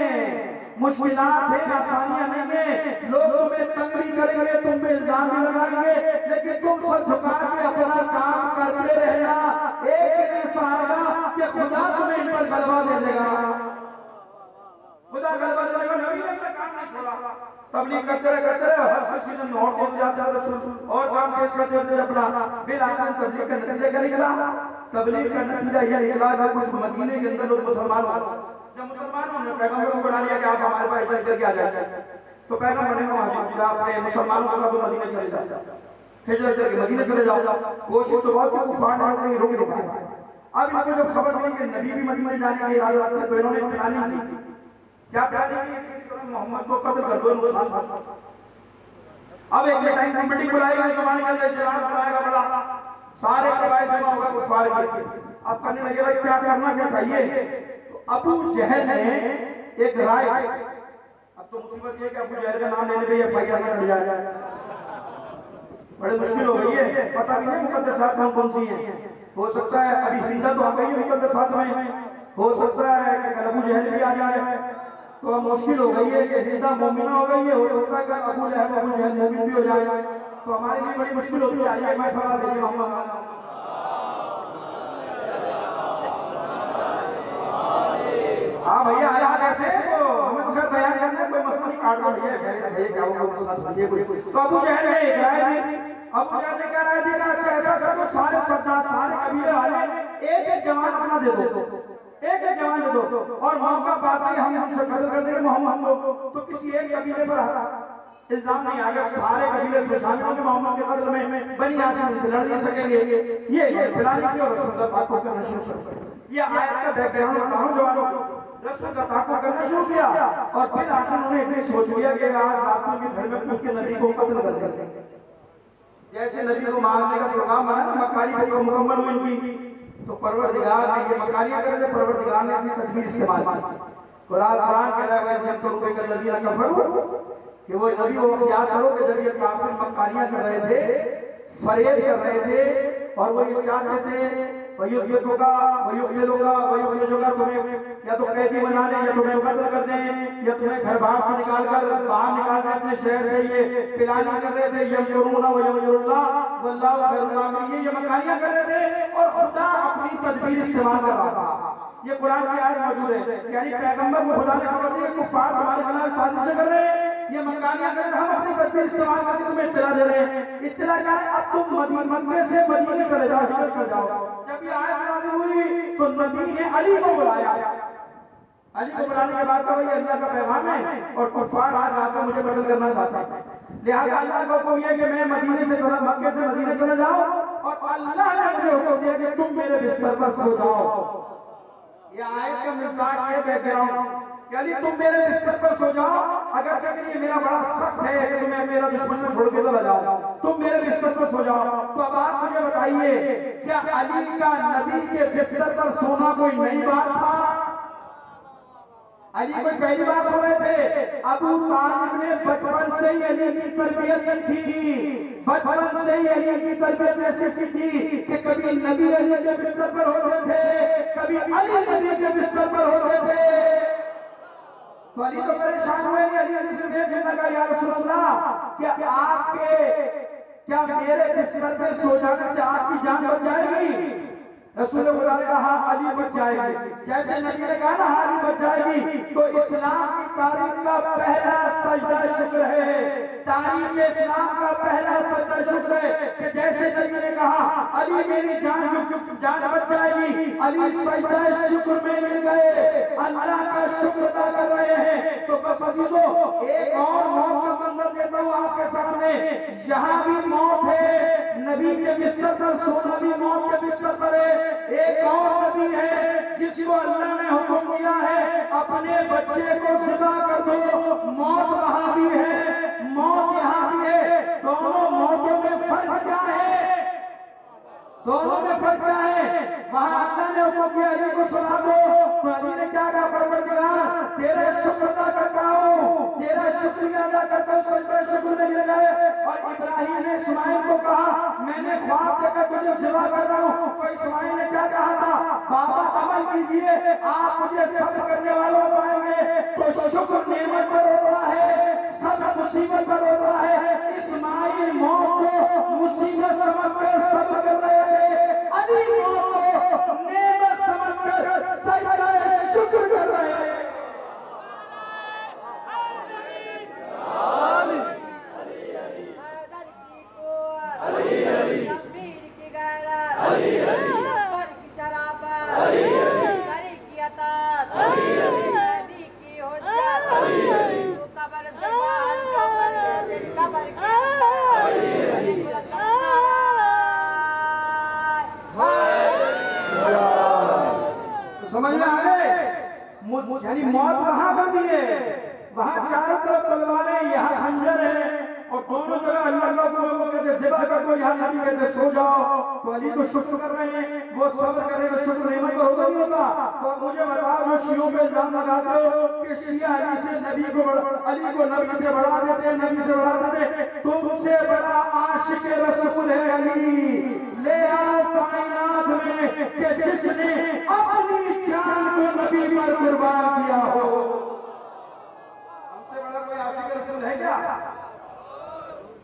[SPEAKER 1] मुश्किलात है, आसानियां नहीं है। लोग तुम्हें तंग भी करेंगे, तुम पे इल्जाम भी लगाएंगे, लेकिन तुम सब झुका के अपना काम करते रहना। एक दिन ऐसा आएगा कि खुदा तुम्हें इन पर गलबा दे देगा, खुदा गलबा दे देगा। नबी ने अपना काम नहीं छोड़ा, तबलीग करते रहे हर सीजन में और पहुंच जाता है रसूल और काम पेश करते अपना। फिर आखिर तबलीग का नतीजा क्या निकला? तबलीग का नतीजा यह निकला कि कुछ मदीने के अंदर लोग मुसलमान हो गए। जब मुसलमानों ने पैगंबर को बुला लिया कि आप हमारे पास हिजरत करके आ जाए, तो पैगंबर ने कहा आपने मुसलमानों को तो मदीने चले जाओ, हिजरत करके मदीने चले जाओ। कोशिश तो बहुत कुफार ने कहीं रोक नहीं पाया। अब इनको जब खबर मिली कि नबी भी मदीने जाने का इरादा रखते हैं, तो इन्होंने प्लानिंग की। क्या प्लानिंग की? मोहम्मद को कत्ल कर दो, नुकसान। अब एक टाइम कमेटी बुलाएगा, जमाने के अंदर इजलास बुलाएगा बड़ा, सारे कबाइल जमा होगा कुफार के। अब करने लगे भाई क्या करना क्या चाहिए। तो अबू जहल ने एक राय, अब तो मुसीबत ये कि अबू जहल का नाम लेने पे एफआईआर कर दिया जाए, बड़ी मुश्किल हो गई है, पता भी नहीं मुकद्दसात कौन सी है। हो सकता है अभी हिंदा तो आ गई है मुकद्दसात में, हो सकता है कि अबू जहल भी आ जाए, तो अब मुश्किल हो गई है कि हिंदा मोमिना हो गई है, हो सकता है कि अबू जहल मोमिन भी हो जाए, तो हमारे लिए बड़ी मुश्किल होती जा रही है। मैं सवाल देखिए मोहम्मद, हाँ भैया आया कैसे, तो हमें तो सर तैयार करना है, कोई मसला नहीं, काट दो भैया क्या होगा मसला समझिए कोई। तो अबू जहल ने एक राय दी, अबू जहल ने क्या राय दी? अच्छा ऐसा करो, सारे सरदार सारे कबीले वाले एक जवान अपना दे दो, एक जवान दे दो, और मौका पाते हम हमसे कत्ल कर देंगे मोहम्मद को। तो किसी एक कबीले पर इल्जाम नहीं आएगा, सारे कबीले में शामिल होंगे मोहम्मद के कत्ल में, बनी हाशिम से लड़ नहीं सकेंगे। ये प्लानिंग की और रसूल का ताक़ुब करना शुरू कर, ये आयत का बैकग्राउंड बता रहा हूं जवानों को। रसूल का ताक़ुब करना शुरू किया और फिर आखिर उन्होंने इतनी सोच लिया कि आज रात में घर में पूछ के नबी को कत्ल कर देंगे। जैसे नबी को मारने का प्रोग्राम बना ना, मक्कारी को मुकम्मल हुई उनकी, तो परवरदिगार ने ये मकानियां करे थे, परवरदिगार ने अपनी तदबीर इस्तेमाल की। कुरान कह रहा है वैसे हम करूंगे कि लदीना कफरू, कि वो नबी वो याद करो कि जब ये काफिर मक्कारियां कर रहे थे, फरेब कर रहे थे, और वो ये चाहते थे तुम्हें या तो कैदी बना दें, या तुम्हें कत्ल कर दें, या तुम्हें घर बाहर से निकाल कर बाहर निकाल दें अपने शहर से, ये प्लानिंग कर रहे थे। यमकुरूना व यमकुरुल्लाह वल्लाहु खैरुल माकिरीन, ये मकानियां कर रहे थे और खुदा अपनी तदबीर इस्तेमाल कर रहा था। ये कुरान की आयत मौजूद है, यानी पैगंबर को खुदा ने खबर दी कि कुफार तुम्हारे खिलाफ साजिशें कर रहे हैं, ये मकानियां कर रहे हैं, हम अपनी तदबीर इस्तेमाल करके तुम्हें इत्तला दे रहे हैं। इत्तला क्या है? अब तुम मक्के से मदीने चले जाओ, हिजरत कर जाओ। जब ये आयत नाज़िल हुई तो नबी ने अली को बुलाया, अली को बुलाने के बाद कहा ये अल्लाह का पैगाम है और कुफार आज रात में मुझे कत्ल करना चाहता है, लिहाजा अल्लाह का हुक्म यह कि मैं मदीने से चला, मक्के से मदीने चले जाओ, और अल्लाह ने मुझे हुक्म दिया कि तुम मेरे बिस्तर पर सो जाओ। ये आयत का मिजाज ये बैकग्राउंड, यानी तुम मेरे बिस्तर पर सो जाओ, अगर चलिए ये मेरा बड़ा सख्त है कि तुम्हें मेरा दुश्मन में छोड़ के चला जाओ, तुम मेरे बिस्तर पर सो जाओ। तो अब आप मुझे बताइए, क्या अली का नबी के बिस्तर पर सोना कोई नई बात था? अली कोई पहली बार सो रहे थे? अबू तालिब ने बचपन से ही अली की तरबियत की थी, बचपन से ही अली की तरबियत ऐसी थी कि कभी नबी अली के बिस्तर पर होते थे, कभी अली नबी के बिस्तर पर होते थे। तो अली तो परेशान हुए, अली से देखने लगा, या रसूल अल्लाह क्या मेरे बिस्तर पर सो जाने से आपकी जान बच जाएगी? रसूल खुदा ने कहा अली बच जाएगी। जैसे नबी ने कहा ना अली बच जाएगी, तो इस्लाम की तारीख का पहला सजदा शुक्र है, तारीख इस्लाम का पहला सजदा शुक्र है कि जैसे नबी ने कहा अली मेरी जान बच जाएगी, अली सजदा शुक्र में मिल गए, अल्लाह का शुक्र अदा कर रहे हैं। तो बस अजीजों, एक और मौत का मंजर देता हूं आपके सामने। यहाँ भी मौत है, नबी के बिस्तर पर सोना भी मौत के बिस्तर पर है। एक और नबी है जिसको अल्लाह ने हुक्म दिया है अपने तो मौत वहां भी है, मौत यहाँ भी है। दोनों मौतों में फर्क क्या है? दोनों में फर्क क्या है? वहां अल्लाह ने हुक्म किया अली को सुना दो, तो अली ने क्या कहा, परवरदिगार तेरा शुक्र अदा करता हूँ, तेरा शुक्रिया अदा करता हूँ, सजदे शुक्र में गिर गए। और इब्राहिम ने इस्माइल को कहा मैंने ख्वाब देखकर तुझे ज़िबा कर रहा हूँ। तो इस्माइल ने क्या कहा था, बाबा अमल कीजिए, आप मुझे सब्र करने वालों पाएंगे। तो शुक्र नेमत पर होता है, सब्र मुसीबत पर होता है। इस्माइल मौत को मुसीबत समझकर सब्र कर रहे थे, अली मौत को नेमत समझकर सजदा शुक्र कर रहे हैं। समझ में आ गए? यानी मौत वहां पर भी है, वहां चारों तरफ तलवारें, यहाँ खंजर है, और दोनों तरफ अल्लाह को वो कहते ज़िबा कर दो, यहाँ नबी कहते सो जाओ। तो अली तो शुक्र कर रहे हैं, वो सब्र कर रहे हैं, शुक्र नेमत तो होता नहीं होता। तो मुझे बताओ जो शियों पे इल्जाम लगाते हो कि शिया अली से नबी को अली को नबी से बढ़ा देते हैं, नबी से बढ़ा देते, तुमसे बड़ा आशिक रसूल है अली। ले आओ कायनात में कि जिसने अपनी जान को नबी पर कुर्बान किया हो। हमसे बड़ा कोई आशिक रसूल है क्या?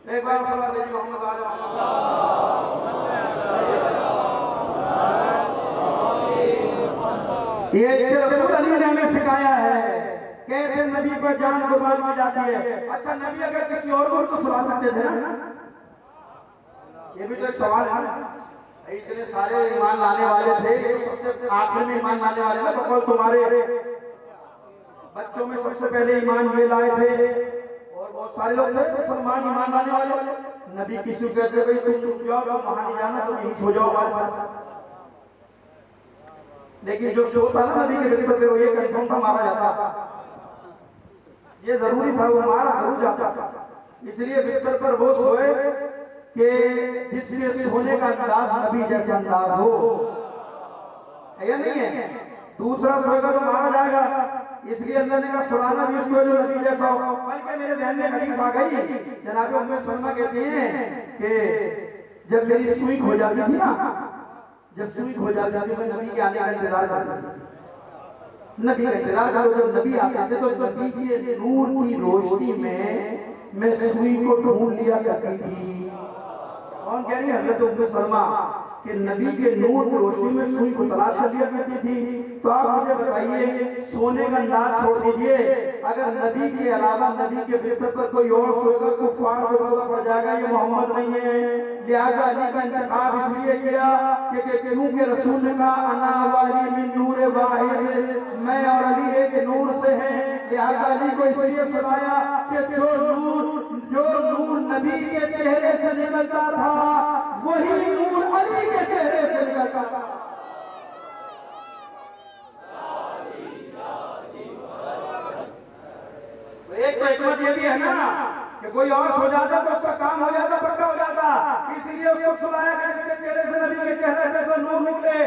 [SPEAKER 1] एक बार सल्लल्लाहु अलैहि मोहम्मद ये रसूल अली ने हमें सिखाया है कैसे नबी पर जान कुर्बान की जाती है। अच्छा, नबी अगर किसी और को सुना सकते थे ना, ये भी तो एक सवाल है ना। इतने सारे ईमान लाने वाले थे, सबसे आखिर में ईमान लाने वाले ना, बकौल तुम्हारे बच्चों में सबसे पहले ईमान ये लाए थे, और बहुत सारे लोग थे मुसलमान ईमान लाने वाले। नबी किसी को कहते भाई तुम जाओ, तुम वहां नहीं जाना, तुम यहीं सो जाओ हमारे साथ। लेकिन जो सोता ना नबी के बिस्तर पे, वो ये कंफर्म था मारा जाता, ये जरूरी था, वो मारा जरूर जाता। इसलिए बिस्तर पर वो सोए कि जिसके सोने का अंदाज नबी जैसा अंदाज हो, है या नहीं है? दूसरा सोएगा तो मारा जाएगा, इसलिए अल्लाह ने कहा सुलाना भी उसको जो नबी जैसा हो। बल्कि मेरे ध्यान में हदीस आ गई, जनाब उम्मे सलमा कहती हैं कि जब मेरी सुई खो जाती थी ना, जब सुई खो जाती थी, मैं नबी के आने का इंतजार करता था, नबी का इंतजार करो। जब नबी आते थे तो नबी के नूर की रोशनी में मैं सुई को ढूंढ लिया करती थी। कौन कह रही है? हज़रत उम्मे सलमा कि नबी के नूर की रोशनी में सुई को तलाश कर लिया करती थी। तो आप मुझे बताइए, सोने का अंदाज छोड़ दीजिए, अगर नबी के अलावा नबी के बिस्तर पर कोई और सोएगा तो कुफार को पता पड़ जाएगा ये मोहम्मद नहीं है। लिहाजा अली का इंतखाब इसलिए किया कि क्योंकि रसूल ने कहा अना वाली मिन नूर वाहिद, मैं और अली एक नूर से हैं। लिहाजा अली को इसलिए सुनाया कि जो नूर नबी के चेहरे से निकलता था वही नूर अली के चेहरे से निकलता था। एक तो हिकमत ये भी है ना कि कोई और सो जाता तो उसका काम हो जाता, पक्का हो जाता, इसलिए उसको सुनाया कि जिसके चेहरे से नबी के चेहरे जैसा नूर निकले,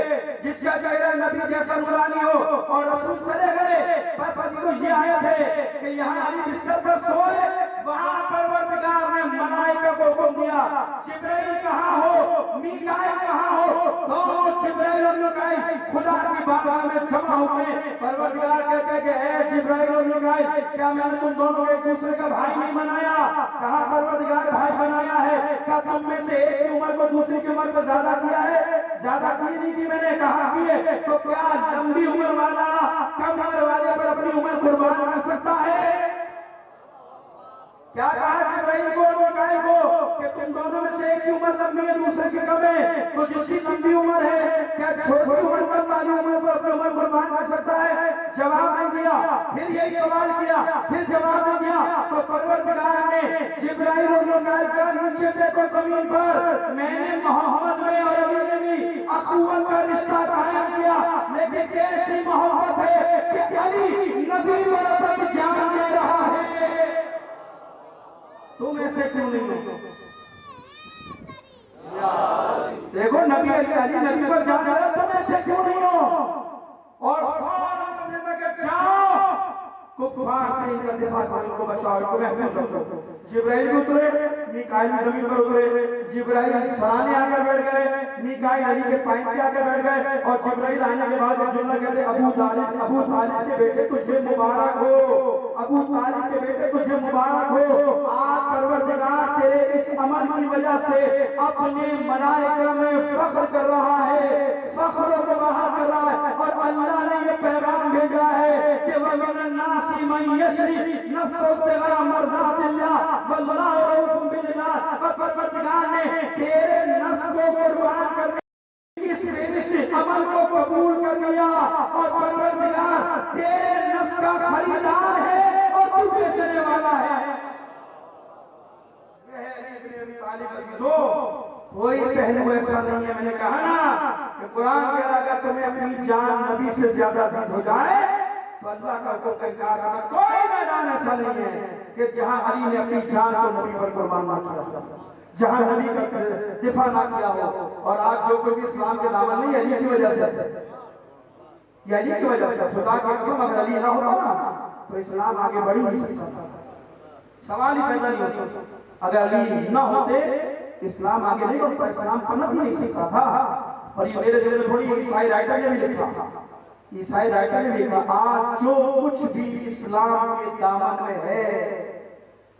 [SPEAKER 1] जिसका चेहरा नबी जैसा नूरानी हो। और रसूल चले गए, बस अभी तो ये आयत है कि यहाँ अली बिस्तर पर सोए, वहां परवरदिगार ने मलाइका को हुक्म दिया जिब्राइल कहाँ हो, मीकाईल कहाँ हो। दोनों जिब्राइल और मीकाईल खुदा की बारगाह में जमा हो गए। परवरदिगार कहते हैं कि ऐ जिब्राइल और मीकाईल, क्या मैंने तुम दोनों को एक दूसरे का भाई नहीं बनाया? कहा परवरदिगार भाई बनाया है। क्या तुम में से एक की उम्र को दूसरी की उम्र पर ज्यादा किया है? ज्यादा की नहीं थी, मैंने कहा की है। तो क्या लंबी उम्र वाला कम उम्र वाले पर अपनी उम्र कुर्बान कर सकता है? क्या कहा जिब्राइल को और मीकाईल को कि तुम दोनों में से एक की उम्र लंबी है, दूसरे की कम है। तो जिसकी लंबी उम्र है क्या छोटी उम्र पर वाली उम्र पर अपनी उम्र कुर्बान कर सकता है? जवाब नहीं दिया। फिर यही सवाल किया, फिर जवाब नहीं दिया। तो परवरदिगार ने जिब्राइल और मीकाईल का नीचे देखो जमीन पर, मैंने मोहम्मद में और अली ने भी अखुवत का रिश्ता कायम किया। लेकिन कैसी मोहब्बत है कि अली नबी पर अपनी जान दे रहा नबी पर जान रहे तुम ऐसे क्यों नहीं हो? और फौरन अपने लगे जाओ कुफार से इनका दिफा करो, इनको बचाओ, इनको महफूज रखो। जिब्राइल भी उतरे, मीकाईल जमीन पर उतरे। जिब्राइल सराहने आकर बैठ गए, मीकाईल अली के पाइन पे आकर बैठ गए। और जिब्राइल आने के बाद जुमला कहते अबू तालिब के बेटे तुझे मुबारक हो, अबू तालिब के बेटे तुझे मुबारक हो। आज परवरदिगार तेरे इस अमल की वजह से अपने मलाइका में फख्र कर रहा है, फख्र को बहा कर रहा है। और अल्लाह ने ये पैगाम भेजा है कि वमन नासी मन यशरी नफ्सु तेरा मर्दातिल्लाह वल्लाहु रऊफुम बिल्लाह। परवरदिगार ने तेरे नफ्स को कुर्बान करने इस बेनिस अमल को कबूल कर लिया। और परवरदिगार तेरे नफ्स का खरीदार है और तू बेचने वाला है। कोई पहलू ऐसा नहीं है। मैंने कहा ना कि कुरान कह रहा अगर तुम्हें अपनी जान नबी से ज्यादा अजीज हो जाए तो अल्लाह का हुक्म का इनकार करना। कोई मैदान ऐसा नहीं है कि जहां अली ने अपनी जान को नबी पर कुर्बान ना किया, जहां नबी का दिफा ना किया हो। और आज जो कोई भी इस्लाम के दामन नहीं, अली की वजह से, ये अली की वजह से। खुदा की कसम अगर अली ना होता ना तो इस्लाम आगे बढ़ नहीं सकता, सवाल ही पैदा नहीं होता। अगर अली ना होते इस्लाम आगे नहीं बढ़ता, इस्लाम पनप ही नहीं सीखा था। और ये मेरे दिल में थोड़ी ईसाई राइटर ने भी लिखा, ईसाई राइटर ने लिखा आज जो कुछ भी इस्लाम के दामन में है,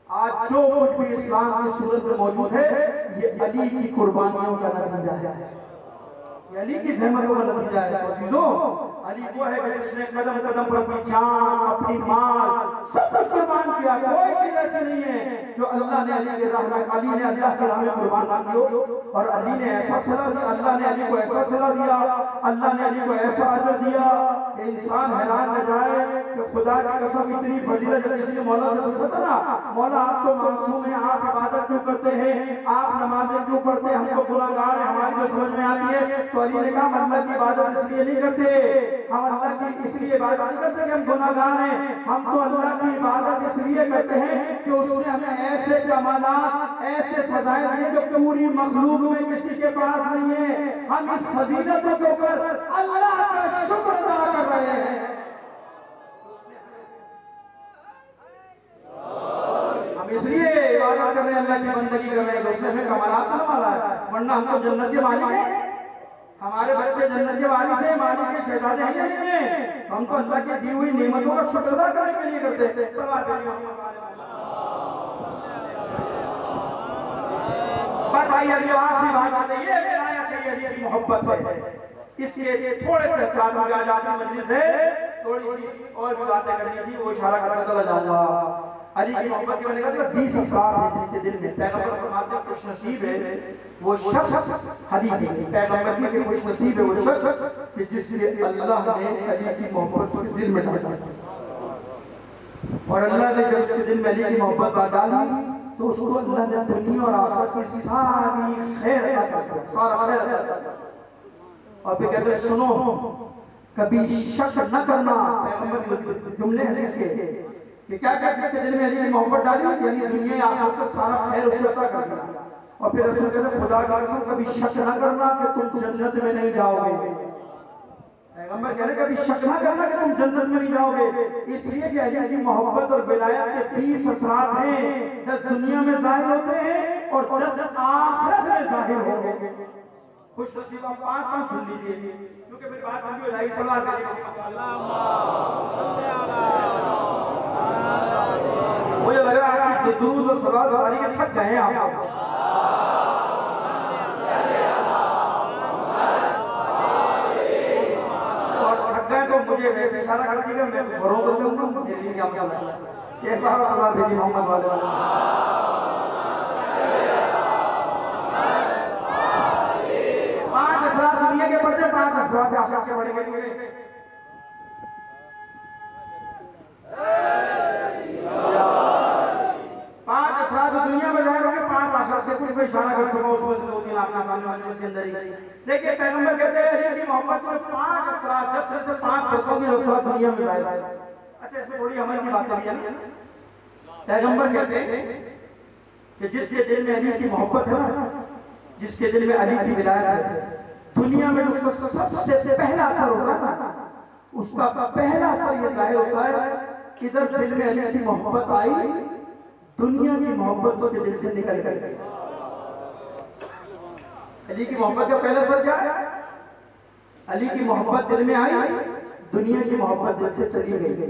[SPEAKER 1] आज जो कुछ भी इस्लाम की सूरत में मौजूद है, ये अली की कुर्बानियों का नतीजा है, ये अली की ज़हमतों का नतीजा है। और चीजों अली वो है कि जिसने कदम कदम पर अपनी जान, अपनी माल सब कुछ कुर्बान किया। कोई चीज ऐसी नहीं है जो अल्लाह ने अली के राह में, अली ने अल्लाह के राह में कुर्बान ना किया। और अली ने ऐसा सलाह दिया, अल्लाह ने अली को ऐसा सलाह दिया, अल्लाह ने अली को ऐसा अजर दिया कि इंसान हैरान रह जाए कि खुदा की कसम इतनी फजीलत। जब किसी ने मौला से पूछा था ना, मौला आप तो मासूम हैं, आप इबादत क्यों करते हैं, आप नमाजें क्यों पढ़ते हैं, हम तो गुनाहगार हैं, हमारी जो समझ में आती है। तो अली ने कहा हम अल्लाह की इबादत इसलिए नहीं करते, हम अल्लाह की इसलिए इबादत नहीं करते कि हम गुनाहगार हैं, हम तो अल्लाह की इबादत इसलिए करते हैं कि उसने हमें ऐसे कमालात, ऐसे फज़ाइल दिए जो पूरी मखलूक में किसी के पास नहीं है। हम इस फजीलतों के ऊपर अल्लाह का शुक्र अदा कर रहे हैं। हम इसलिए इबादत कर रहे हैं, अल्लाह की बंदगी कर रहे हैं, उसने हमें कमालात से वाला है। वरना हम तो जन्नत के मालिक हैं, हमारे बच्चे जन्नत के वारिस हैं, मालिक के शहजादे हैं। हम तो अल्लाह की दी हुई नेमतों का शुक्र अदा करने के लिए करते हैं। बस आइए आखिरी बात आते ये विलायत है, ये अली की मोहब्बत है। इसके थोड़े से साथ में आज आपकी मजलिस है, थोड़ी सी और भी बातें करनी थी, वो इशारा करता चला जाऊंगा। अली की मोहब्बत के मैंने कहा 20 साल है जिसके दिल में। पैगंबर फरमाते हैं खुश नसीब है वो शख्स, हदीस है पैगंबर की खुश नसीब है वो शख्स कि जिसके अल्लाह ने अली की मोहब्बत उसके दिल में डाली। और अल्लाह ने जब उसके दिल में अली की मोहब्बत डाली तो उसको अल्लाह ने दुनिया और आखिरत की सारी खैर अता कर दिया, सारा खैर अता कर दिया। और फिर कहते सुनो कभी शक न करना, पैगंबर के जुमले हदीस के कि क्या क्या जिसके दिल में अली की मोहब्बत डाली यानी दुनिया आखिरत का सारा खैर उसे अता कर दिया। और फिर रसूल कहते खुदा का कसम कभी शक न करना कि तुम जन्नत में नहीं जाओगे। पैगंबर कह रहे कभी शक न करना कि तुम जन्नत में नहीं जाओगे, इसलिए कि अली की मोहब्बत और विलायत के 20 असरात हैं, 10 दुनिया में जाहिर होते हैं और 10 आखिरत में जाहिर होंगे। खुश नसीब आप 5 सुन लीजिए क्योंकि मेरी बात लंबी हो जाएगी। सलाह मुझे लग रहा है आपकी दुरूद और सलात वाली के थक गए हैं आप। तो मुझे वैसे इशारा कर दिया मैं घरों को दूंगा मुझे नहीं क्या मतलब एक बार सलाह भेजी मोहम्मद वाले 5 असरात दुनिया के पढ़ते 5 असरात आखिरत के पढ़ेंगे। दुनिया में जाए होंगे 5 आखिरत के कुछ इशारा कर चुका उसमें से 2-3 आपके सामने मजलिस के अंदर ही। देखिए पैगंबर कहते हैं अली की मोहब्बत में 5 असरात 10 में से 5 फर्कों की असरात दुनिया में जाए। अच्छा इसमें थोड़ी अमल की बातें भी है। पैगंबर कहते हैं कि जिसके दिल में अली की मोहब्बत है ना, जिसके दिल में अली की विलायत है, दुनिया में उसका सबसे पहला असर होता है ना, उसका पहला असर ये जाहिर होता है कि जब दिल में अली की मोहब्बत आई, दुनिया की मोहब्बत उसके दिल से निकल गई। अली की मोहब्बत का पहला असर क्या है? अली की मोहब्बत दिल में आई, दुनिया की मोहब्बत दिल से चली गई।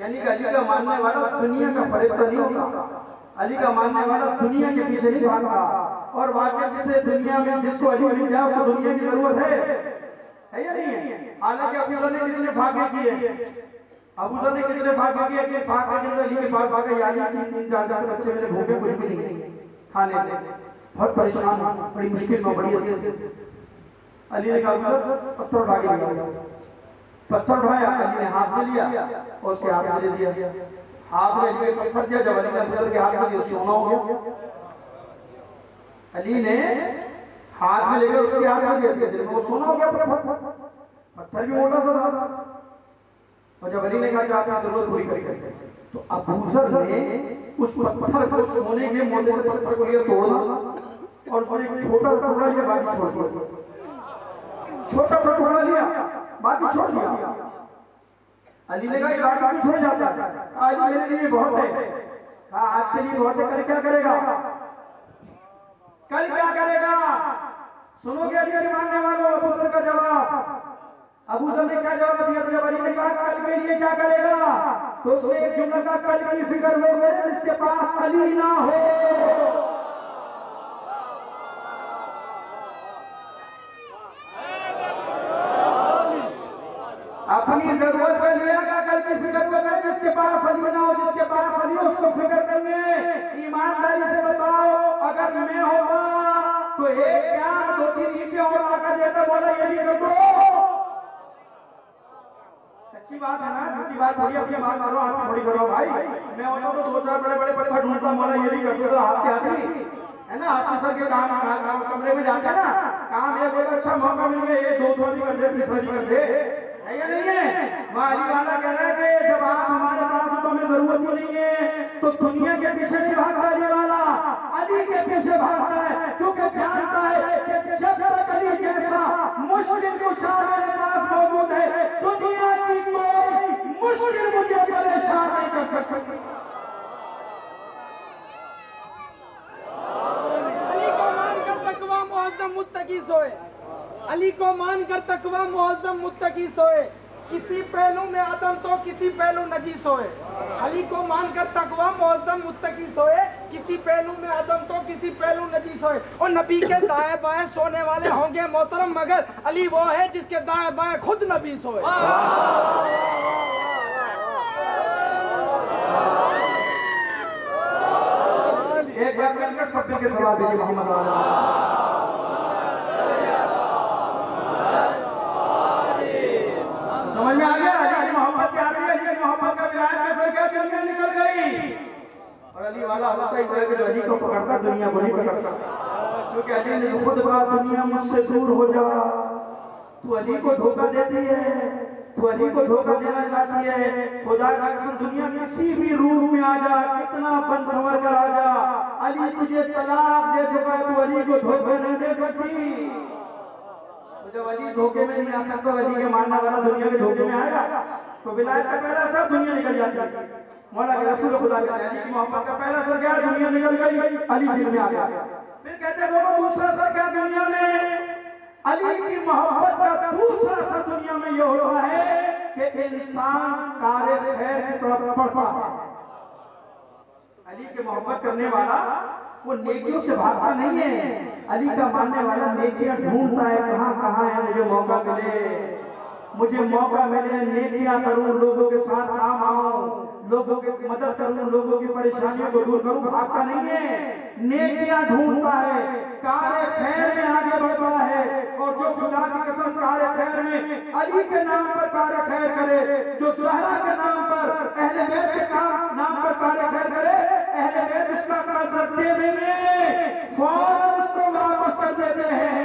[SPEAKER 1] यानी कि अली का मानने वाला दुनिया का फरिश्ता नहीं होगा, अली का मानने वाला दुनिया के पीछे नहीं भागता। और वाकई जिसे दुनिया में जिसको अली मिल जाए उसको दुनिया की जरूरत है या नहीं है? हालांकि अबू बकर ने कितने फाके किए, अबू बकर ने कितने फाके किए कि फाके के अली के पास भागा, यानी 3-4 बच्चे मेरे भूखे कुछ भी नहीं खाने में, बहुत परेशान, बड़ी मुश्किल में, बड़ी अली ने कहा पत्थर उठा के लिया, पत्थर उठाया, अली ने हाथ में लिया और उसके हाथ में दे दिया, हाथ में लिए पत्थर दिया, जब अली ने अबू बकर के हाथ में दिया सोना हो गया। अली ने हाथ में लेकर उसके हाथ में दिया, दिल में वो सोना हो गया, पत्थर भी मोटा सा था। और जब अली ने कहा कि आपकी जरूरत पूरी करेंगे, तो अबू बकर ने उस पत्थर को, सोने के मोटे पत्थर को लिया, तोड़ा और उसमें एक छोटा सा टुकड़ा लिया, बाकी छोड़ दिया, छोटा सा टुकड़ा लिया, बाकी छोड़ दिया। अली ने कहा बाकी छोड़ जाता है, आज मेरे लिए बहुत है, कहा आज के लिए बहुत है, कल क्या करेगा, कल क्या करेगा? सुनोगे अली के मानने वालों अबू बकर का जवाब। अबू बकर ने क्या जवाब दिया? जब अली ने कहा कल के लिए क्या करेगा, तो उसने एक जुमला कहा, कल की फिक्र वो करे जिसके पास अली ना हो। अपनी जरूरत पे लिया का, कल की फिक्र वो करे जिसके पास अली ना हो, जिसके पास अली हो उसको फिक्र करने। ईमानदारी से बताओ, अगर मैं होगा तो एक क्या 2-3 ईंटें और आकर देता, बोला ये भी कर दो। सच्ची बात है ना, झूठी बात थोड़ी, अपनी बात मारो, आप थोड़ी करो भाई। मैं होता तो 2-4 बड़े-बड़े पत्थर ढूंढता, बोला ये भी कर दो, हाथ के हाथी है ना, ऑफिसर के काम कमरे में जाते हैं ना, काम ये बोला अच्छा मौका मिल गया, ये 2 भी कर दे, तीसरा भी कर दे, है या नहीं है? अली वाला कह रहा है कि जब आप हमारे पास हो तो हमें जरूरत ही नहीं है, तो दुनिया के पीछे नहीं भागता अली वाला, अली के पीछे भागता है, क्योंकि जानता है कि जब तक अली जैसा मुश्किल कुशा मेरे पास मौजूद है, दुनिया की कोई मुश्किल मुझे परेशान नहीं कर सकती।
[SPEAKER 4] अली को मानकर तकवा मुअज़्ज़म मुत्तकी सोए, अली को मानकर तकवा मुअज़्ज़म मुत्तकी सोए, किसी पहलू में आदम तो किसी पहलू नजीस सोए। अली को मानकर तकवा मुअज़्ज़म मुत्तकी सोए, किसी पहलू में आदम तो किसी पहलू नजीस सोए। और नबी के दाएं बाएं सोने वाले होंगे मोहतरम, मगर अली वो है जिसके दाएं बाएं खुद नबी सोए।
[SPEAKER 1] एक बार मिलकर सब के सवाल भेजिए मोहम्मद। समझ में आ गया? अली की मोहब्बत क्या थी? अली की मोहब्बत का प्यार कैसे क्या दुनिया निकल गई। और अली वाला होता ही है कि जो अली को पकड़ता दुनिया को नहीं पकड़ता, क्योंकि अली ने खुद कहा दुनिया मुझसे दूर हो जा। तू अली को धोखा देती है, तू अली को धोखा देना चाहती है। खुदा का कसम दुनिया किसी भी रूप में आ जा, कितना बन संवर कर आ जा, अली तुझे तलाक दे चुका है, तू अली को धोखा नहीं दे सकती। जब अली धोखे में नहीं आ सकता, अली के मानने वाला दुनिया के धोखे में आएगा, तो विलायत का पहला असर दुनिया निकल जाती है। मौला के रसूल खुदा के अली की मोहब्बत का पहला असर क्या? दुनिया निकल गई, अली दिल में आ गया। फिर कहते हैं दूसरा असर क्या दुनिया में? अली की मोहब्बत का दूसरा असर दुनिया में यह होता है कि इंसान कार्य खैर की तरफ बढ़ता है। अली की मोहब्बत करने वाला वो नेकियों से भागता नहीं है, अली का मानने वाला नेकियां ढूंढता है, कहां कहां है, मुझे मौका मिले, मुझे मौका मिले, नेकियां करूं, लोगों के साथ काम आऊं, लोगों की मदद करूं, लोगों की परेशानियों को दूर करूं। भागता नहीं है, नेकियां ढूंढता है, कार्य खैर में आगे बढ़ता है। और जो खुदा की कसम कार्य खैर में अली के नाम पर कार्य खैर करे, जो ज़हरा के नाम पर, अहले बैत के नाम पर कार्य खैर करे, अहले बैत उसका कर्ज देने में फौरन उसको वापस कर देते हैं।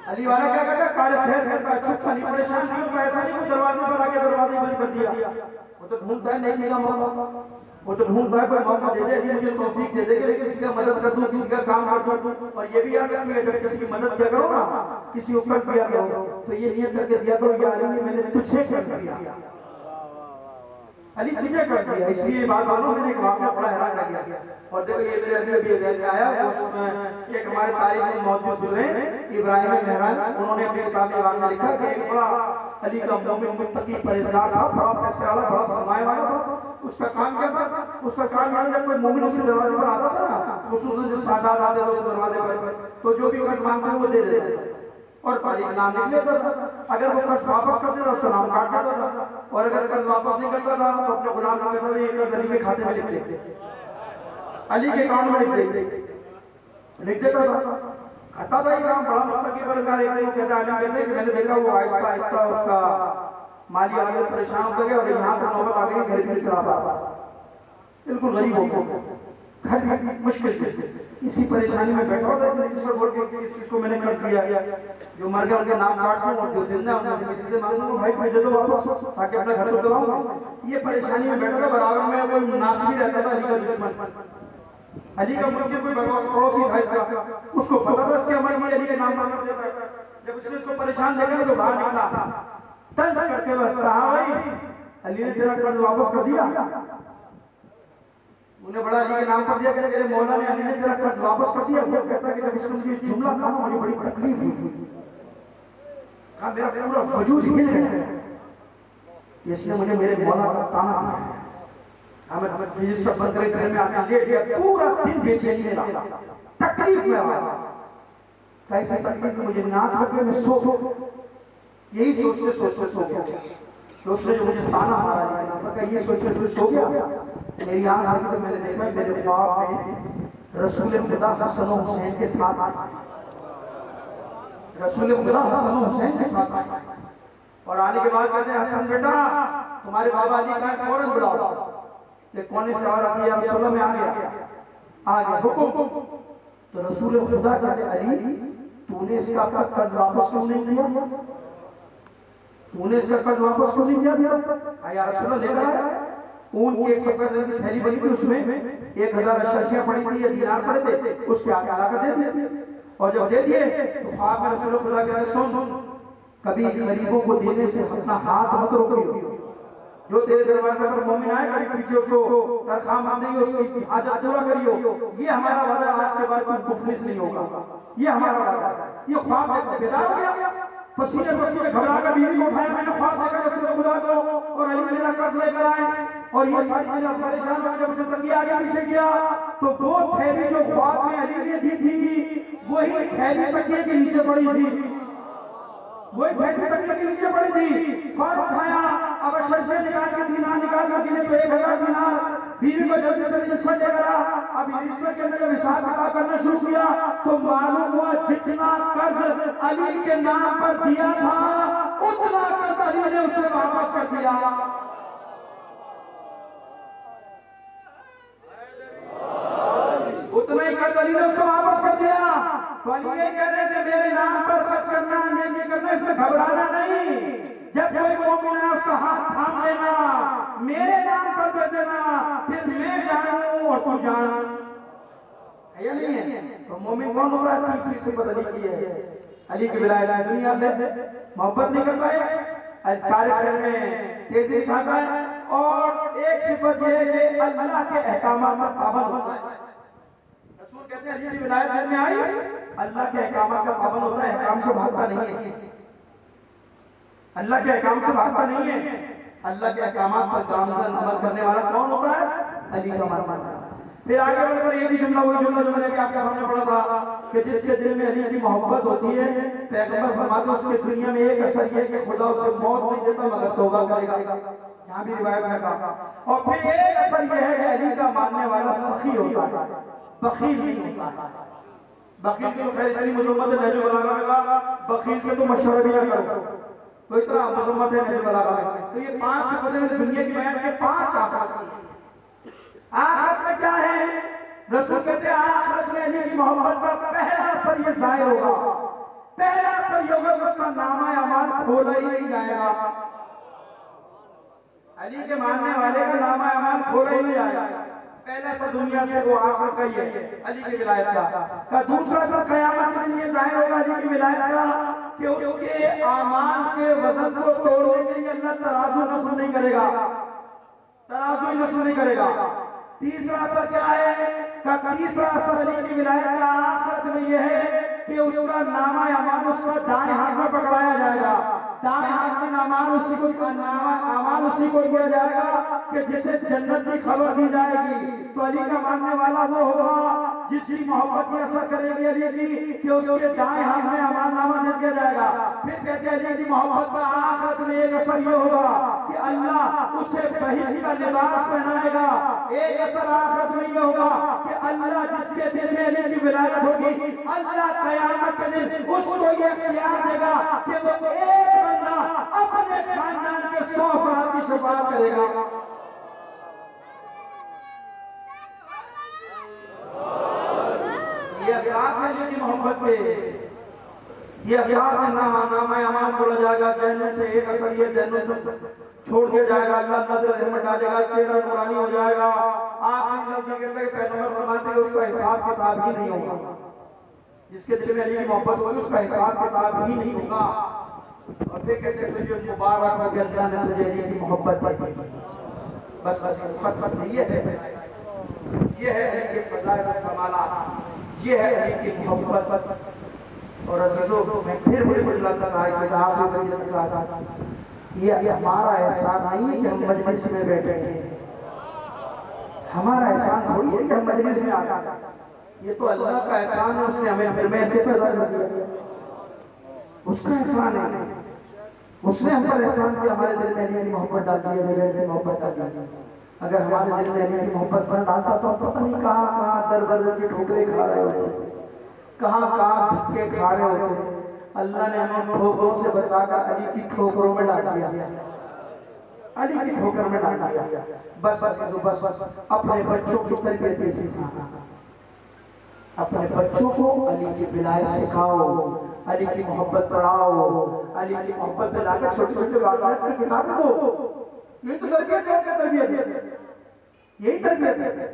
[SPEAKER 1] अली वाला क्या करता? कार्य खैर करता, अच्छा नहीं, परेशान नहीं होता, ऐसा नहीं दरवाजे पर आके दरवाजे बंद कर दिया। वो तो ढूंढता है नेकी का मौका, वो तो ढूंढता है कोई मौका दे दे, मुझे तौफीक दे दे कि किसी का मदद कर दूं, किसी का काम कर दूं। और ये भी याद रखिए जब किसी की मदद किया करो ना, किसी ऊपर किया करो तो ये नियत करके दिया करो या अली मैंने तुझे कर दिया, अली तुझे कर दिया। इसलिए बात मानो, मैंने एक वाकया बड़ा हैरान कर दिया। और देखो ये मेरे अभी अभी आया, उसमें एक हमारे तारीख में मौजूद गुजरे इब्राहिम मेहरान, उन्होंने अपनी किताब में लिखा कि एक बड़ा अली का मोमिन मुत्तकी परहेजगार था, बड़ा पैसे वाला, बड़ा सरमाए वाला था। उसका काम क्या था? उसका काम था जब कोई मोमिन उसके दरवाजे पर आता था ना, खुसूसन जो सादात आते थे उस दरवाजे पर, तो जो भी कर्ज मांगते हैं वो दे देते थे और तारीख नाम लिख लेता था। अगर वो कर्ज वापस कर देता उसका नाम काट देता था, और अगर कर्ज वापस नहीं करता था तो अपने गुलाम को कहता था ये कर्ज अली के खाते में लिख दे, अली के अकाउंट में लिख देता था। खाता था ये काम बड़ा मुत्तकी परहेजगार। एक दिन कहता अली कहते कि मैंने देखा वो आहिस्ता आहिस्ता उसका माली हालत परेशान हो गए और यहाँ पर नौबत आ गई घर भी चला रहा, बिल्कुल गरीब हो गया, घर मुश्किल से इसी परेशानी में बैठा होता है। बोल के इसको मैंने कर दिया, जो मर गए उनके नाम काट दूं और जो जिंदा उनसे किसी से मांगूंगा भाई पैसे दो वापस ताकि अपना घर तो चलाऊंगा। ये परेशानी में बैठा था। बराबर में कोई नासबी रहता था, अली का दुश्मन, अली का मुझे कोई पड़ोसी था इसका, उसको पता था इसके अमल में अली के नाम मांग देता है। जब उसने उसको परेशान देखा तो बाहर निकला, तंज करके बस कहा भाई अली ने तेरा कर्ज वापस कर दिया। उन्हें बड़ा अली के नाम पर दिया कि तेरे मौला ने अली ने तेरा कर्ज वापस कर दिया। वो कहता है कि जब उसने ये जुमला कहा मुझे बड़ी तकलीफ हुई, कहा मेरा पूरा वजूद हिल गया, इसने मुझे मेरे मौला का ताना दिया। हमें रजिस्टर बंद करे घर में आकर लेट गया, पूरा दिन बेचैनी में रहा, तकलीफ में रहा। कैसे तकलीफ में मुझे ना था कि मैं सो यही सोचते सोचते सो गया। तो उसने जो मुझे ताना मारा ये सोचते सो गया, मेरी आंख आई तो मैंने देखा मेरे ख्वाब में रसूल खुदा हसन और हुसैन के साथ आए, रसूल खुदा हसन और हुसैन के साथ आए। और आने के बाद कहते हैं हसन बेटा तुम्हारे बाबा जी का फौरन बुलाओ। ये कौन सा रसूल में आ गया हुकुम। तो रसूल खुदा कहते अली तूने इसका कर्ज वापस क्यों नहीं किया, तूने इसका कर्ज वापस क्यों नहीं किया? या रसूल लेकर आया ऊन की एक सफेद रंग की थैली बनी थी, उसमें 1000 अशर्फियां पड़ी थी या दीनार पड़े थे, उसके आगे लाकर दे दिए। और जब दे दिए तो ख्वाब में रसूल खुदा कह रहे सुन कभी गरीबों को देने से अपना हाथ मत रोकियो। जो तेरे दरवाजे पर मोमिन आए कभी पीछे उसको तरखा मत देंगे, उसकी हाजत पूरा करियो। ये हमारा वादा, आज के बाद तू मुफलिस नहीं होगा, ये हमारा वादा है। ये ख्वाब देखो बेदार हो गया, पसीने पसीने घबरा कर बीवी को उठाया, मैंने ख्वाब देखा रसूल खुदा को और अली मेरा कर्ज लेकर आए। और ये सारी चीजें परेशान हो, जब उसे तकिया आगे पीछे किया तो वो थैली जो ख्वाब में अली ने दी थी वही थैली तकिए के नीचे पड़ी थी, वही थैली तकिए के नीचे पड़ी थी। फौरन उठाया, अब अशर्फियां निकाल के दीनार निकाल कर दिए तो 1000 दीनार बीवी को जल्दी से रिश्वत देकर अब रिश्वत के अंदर जब हिसाब किताब करना शुरू किया तो मालूम हुआ जितना कर्ज अली के नाम पर दिया था उतना कर्ज अली ने उसे वापस कर दिया। उतना ही कर्ज अली ने उसे वापस कर दिया। तो अली ये कह रहे थे मेरे नाम पर खर्च करना, नेकी करना, इसमें घबराना नहीं। जब कोई मोमिन है उसका हाथ थाम लेना, मेरे नाम पर दे देना, फिर मैं जानूं और तू जान, है या नहीं है? तो मोमिन कौन होता है? तीसरी सिफत अली की है, अली की विलायत दुनिया से मोहब्बत नहीं करता है, कार्यक्रम में तेजी दिखाता है। और एक सिफत यह है कि अल्लाह के अहकामात का पाबंद होता है। रसूल कहते हैं अली की विलायत घर में आई, अल्लाह के अहकामात का पाबंद होता है, अहकाम से भागता नहीं है, अल्लाह के अहकाम से भागता नहीं है। अल्लाह के अहकामात पर गामजन अमल करने वाला कौन होता है? अली का मानना। फिर आगे बढ़कर ये भी जुमला वही जुमला जो मैंने भी आपके सामने पढ़ा था कि जिसके दिल में अली की मोहब्बत होती है, पैगंबर फरमाते हैं उसके दुनिया में एक असर ये है कि खुदा उसे मौत नहीं देता मगर तौबा करेगा, यहाँ भी रिवायत में कहा। और फिर एक असर ये है कि अली का मानने वाला सखी होता है, बखील नहीं होता है। बखील की खैर अली मुजम्मत नहजुल बलागा में कहा बखील से तो मशवरा भी ना करो, तो इतना मुजम्मत है नहजुल बलागा में। तो ये 5 सिफतें दुनिया की बयान के 5 आखिरत की। आखिरत में क्या है? रसूल कहते हैं आखिरत में अली की मोहब्बत का पहला असर ये जाहिर होगा, पहला असर ये होगा कि उसका नामा अमाल खोला ही नहीं जाएगा। अली के मानने वाले का नाम अमान खोला ही नहीं जाएगा। पहला सब दुनिया से वो आखिर का ही है अली की विलायत का दूसरा सब कयामत के दिन ये जाहिर होगा अली की विलायत का कि उसके आमान के वजन को तोड़ने के लिए अल्लाह तराजू नस्ल नहीं करेगा, तराजू नस्ल नहीं करेगा। तीसरा असर क्या है का तीसरा असर अली की विलायत का आखिरत में यह है कि उसका नामा अमान उसका दाएं हाथ में पकड़ाया जाएगा, दाएं हाथ में नामान उसी को अमान उसी को दिया जाएगा कि जिसे जन्नत की खबर दी जाएगी। तो अली का मानने वाला वो होगा जिसकी मोहब्बत की असर करेगी अली की कि उसके दाएं हाथ में अमान नामा दे दिया जाएगा। फिर कहते अली की मोहब्बत का आखिरत में एक असर ये होगा कि अल्लाह उसे बहिश्त का लिबास पहनाएगा। एक असर आखिरत में ये होगा कि अल्लाह जिसके दिल में अली की विलायत होगी अल्लाह कयामत के दिन उसको ये इख्तियार देगा कि वो एक बंदा अपने खानदान के 100 अफराद की शफाअत करेगा। ये असरात है अली की मोहब्बत के, ये असरात है नामा अमान बोला जाएगा। जन्नत से एक असर ये जन्नत से छोड़ दिया जाएगा, अल्लाह नजर रहमत डालेगा, चेहरा नूरानी हो जाएगा। आखिरी लफ्ज़ कहते हैं पैगंबर फरमाते हैं उसका हिसाब किताब ही नहीं होगा। जिसके दिल में अली की मोहब्बत होगी उसका हिसाब किताब ही नहीं होगा। और फिर कहते हैं तुझे मुबारक हो कि अल्लाह ने तुझे अली की मोहब्बत दी। बस बस फतवा ये है अली के फज़ाइल और कमालात, ये है अली की मोहब्बत। और अज़ीज़ों मैं फिर बुलाता रहा कि ये हमारा एहसान नहीं है कि हम मजलिस में बैठे हैं, हमारा एहसान थोड़ी है कि हम मजलिस में आते हैं। ये तो अल्लाह का एहसान है, उसने हमें फिर में ऐसे पैदा कर दिया, उसका एहसान है। उसने हम पर एहसान किया, हमारे दिल में अली की मोहब्बत डाल दी, मेरे दिल में मोहब्बत डाल दी। अगर हमारे दिल में अली की मोहब्बत बन डालता तो हम पता नहीं कहाँ कहाँ दर बदर की ठोकरे खा रहे होते, कहाँ कहाँ धक्के खा रहे होते। अल्लाह ने हमें ठोकरों से बचाकर अली की ठोकरों में डाल दिया, अली की ठोकर में डाल दिया। बस बस अपने बच्चों की तरबियत सिखाना, अपने बच्चों को अली की विलायत सिखाओ, अली की मोहब्बत पढ़ाओ, अली की मोहब्बत में लाकर छोटे छोटे वाक़यात की किताबें दो। यही तो तरबियत है, यही तरबियत है।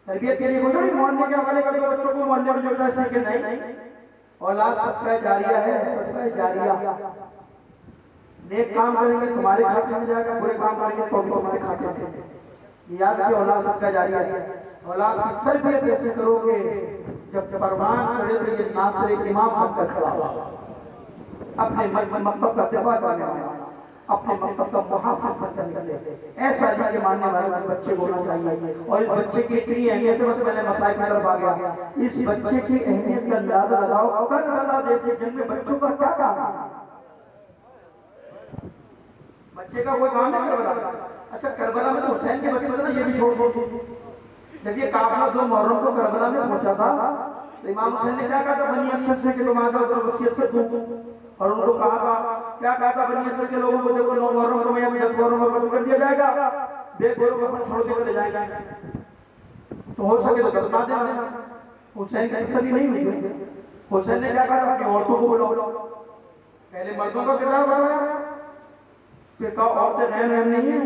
[SPEAKER 1] तरबियत के लिए कोई थोड़ी मोहल्ले के हवाले कर दो बच्चों को, मोहल्ले में जो है सीखे नहीं। औलाद सदका जारिया है, सदका जारिया। नेक काम करेंगे तुम्हारे खाते में जाएगा, बुरे काम करेंगे तो भी तुम्हारे खाते में। याद रखिए औलाद सदका जारिया है। औलाद की तरबियत कैसे करोगे जब परवान चढ़े तो ये नासिर इमाम बनकर खड़ा हुआ, अपने मकतब का दिफा करने वाला, अपने मकतब का मुहाफिज बनकर निकले। ऐसा अली के मानने वाले बच्चे को होना चाहिए। और इस बच्चे की इतनी अहमियत है, बस मैंने मसाइल की तरफ आ गया। इस बच्चे की अहमियत का अंदाजा लगाओ। करबला जैसे जंग में बच्चों का क्या काम है? बच्चे का कोई काम है करबला? अच्छा करबला में तो हुसैन के बच्चे थे ना, ये भी छोड़। जब ये काफिला 2 मुहर्रम को करबला में पहुंचा था तो इमाम हुसैन ने क्या कहा था बनी अक्सर से कि तुम आगे उधर वसीयत से दूं, और उनको कहा था क्या कहा था बनी अक्सर के लोगों को, देखो 9 मुहर्रम को या 10 मुहर्रम को खत्म कर दिया जाएगा, बेगोरों को छोड़ के चले जाएंगे, तो हो सके तो दफना देना। हुसैन की तसल्ली नहीं हुई। हुसैन ने क्या कहा था अपनी औरतों को बुलाओ। पहले मर्दों का किरदार बताया, फिर कहा औरतें गैर अहम नहीं है।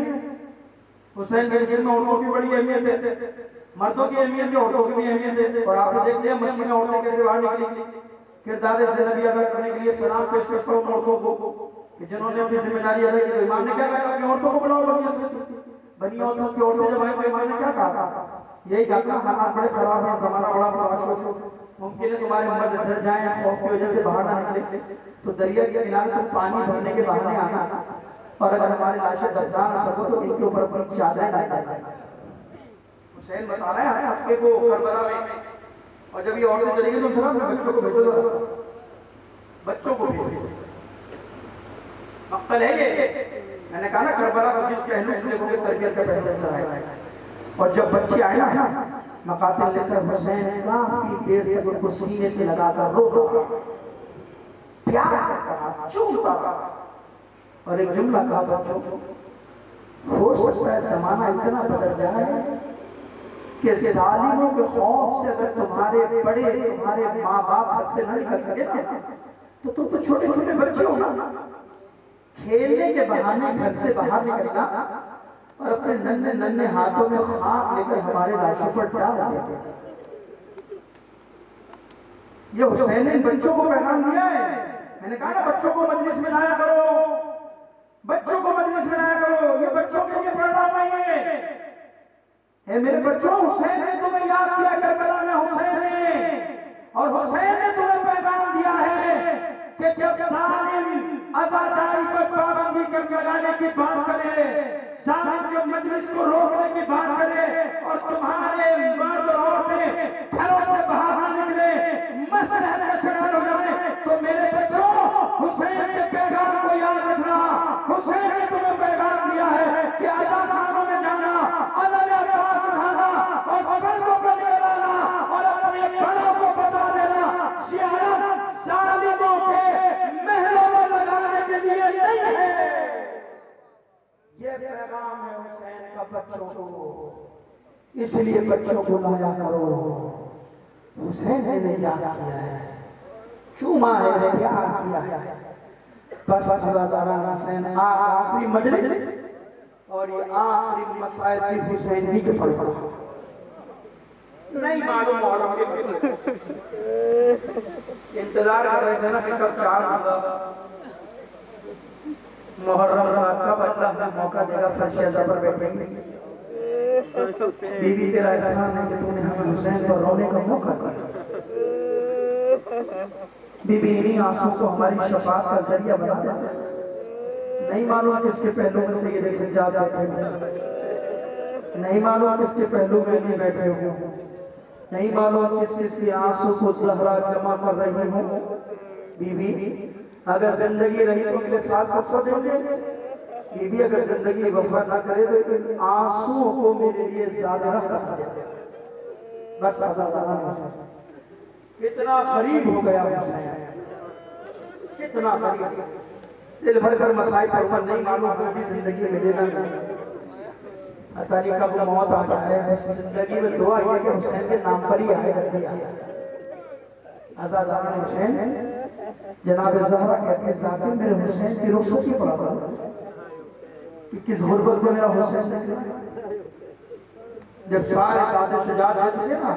[SPEAKER 1] हुसैन के जिसम में औरतों की बड़ी अहमियत है, मर्दों की अहमियत है, औरतों की भी अहमियत है। और आपने देख लिया मस्जिद में औरतें कैसे बाहर निकली, किरदार से नबी अदा करने के लिए सलाम पेश करता हूं औरतों को कि जिन्होंने अपनी जिम्मेदारी अदा की। तो इमाम ने क्या कहा अपनी औरतों को बुलाओ। बनी औरतों की औरतें जब आई तो इमाम ने क्या कहा, यही कहा हालात बड़े खराब है, जमाना बड़ा खराब, मुमकिन है तुम्हारे मर्द डर जाए, खौफ की वजह से बाहर ना निकले, तो दरिया के किनारे तुम पानी भरने के बहाने आना, और अगर हमारी लाशें दफना न सको तो इनके ऊपर अपनी चादरें डाल। हुसैन बता रहे हैं हफ्ते को करबला में। और जब ये औरतें चली गई तो सर बच्चों को भेजो, बच्चों को भेजो, मक्तल है ये। मैंने कहा ना करबला को जिस पहलू से देखोगे तरबियत का पहलू नजर आएगा। और जब बच्चे आए ना मकातिल लेकर हुसैन काफी देर तक उनको सीने से लगाकर रो प्यार करता चूमता और एक जुमला कहा बच्चों, हो सकता है जमाना इतना बदल जाए कि जालिमों के खौफ से अगर तुम्हारे बड़े तुम्हारे माँ बाप हाथ से न निकल सके तो तुम तो छोटे छोटे बच्चे हो ना, खेलने के बहाने घर से बाहर निकलना और अपने नन्हे नन्हे हाथों में खाक लेकर हमारे लाशों पर डाल देते। ये हुसैन ने बच्चों को पैगाम दिया है। मैंने कहा ना बच्चों को मजलिस में लाया करो, बच्चों को मजलिस में लाया करो, ये बच्चों के लिए पैगाम नहीं है। मेरे बच्चों, हुसैन ने तुम्हें याद किया करबला में हुसैन ने, और हुसैन ने तुम्हें पैगाम दिया है कि जब जालिम आजादारी पर पाबंदी कर लगाने की बात करे, जालिम जब मजलिस को रोकने की बात करे और तुम्हारे मर्द और औरतें घरों से बाहर ना निकले, मसला का शिकार हो जाए, तो मेरे बच्चों हुसैन के पैगाम को याद रखना। हुसैन ने तुम्हें पैगाम दिया है कि आजादारों में जाना, अलग आवाज उठाना और सड़कों पर निकल आना और अपने घरों को बता देना शियारत जालिमों के महलों में लगाने के लिए नहीं है। ये पैगाम है हुसैन का बच्चों को, इसलिए बच्चों को लाया करो। हुसैन ने याद किया है, चूमा है, प्यार किया है। बस हुसैन आज आखिरी मजलिस और ये आखिरी मसाइल भी हुसैन ही के पढ़ नहीं मालूम मुहर्रम के इंतजार कर रहे थे ना कि कब चार होगा मुहर्रम का, कब अल्लाह ने मौका देगा फर्श पर बैठेंगे। बीवी तेरा एहसान है कि तूने हमें हुसैन पर रोने का मौका दिया। बीबी इन्हीं आंसू को हमारी शफाअत का जरिया बना देता है। नहीं मालूम किसके पहलू में से ये देख जा बैठे हो, नहीं मालूम किसके पहलू में नहीं बैठे हो, नहीं मालूम किस किस के आंसू को ज़हरा जमा कर रही हो। बीबी अगर जिंदगी रही तो अगले साल परसों देंगे, बीबी अगर जिंदगी वफा ना करे तो इन आंसुओं को मेरे लिए ज्यादा रख देते। बस कितना गरीब हो गया हुसैन, कितना गरीब, दिल भर कर मसाइल पर नहीं मालूम हमें भी जिंदगी में लेना अता नहीं कब मौत आ जाए। जिंदगी में दुआ ये कि हुसैन के नाम पर ही आए, जल्दी आए। आज़ादाना हुसैन जनाब ज़हरा कहते हैं ज़ाकिर मेरे हुसैन की रुखसती पर कि किस गुर्बत में मेरा हुसैन। जब सारे दादे शुजात हो चुके ना,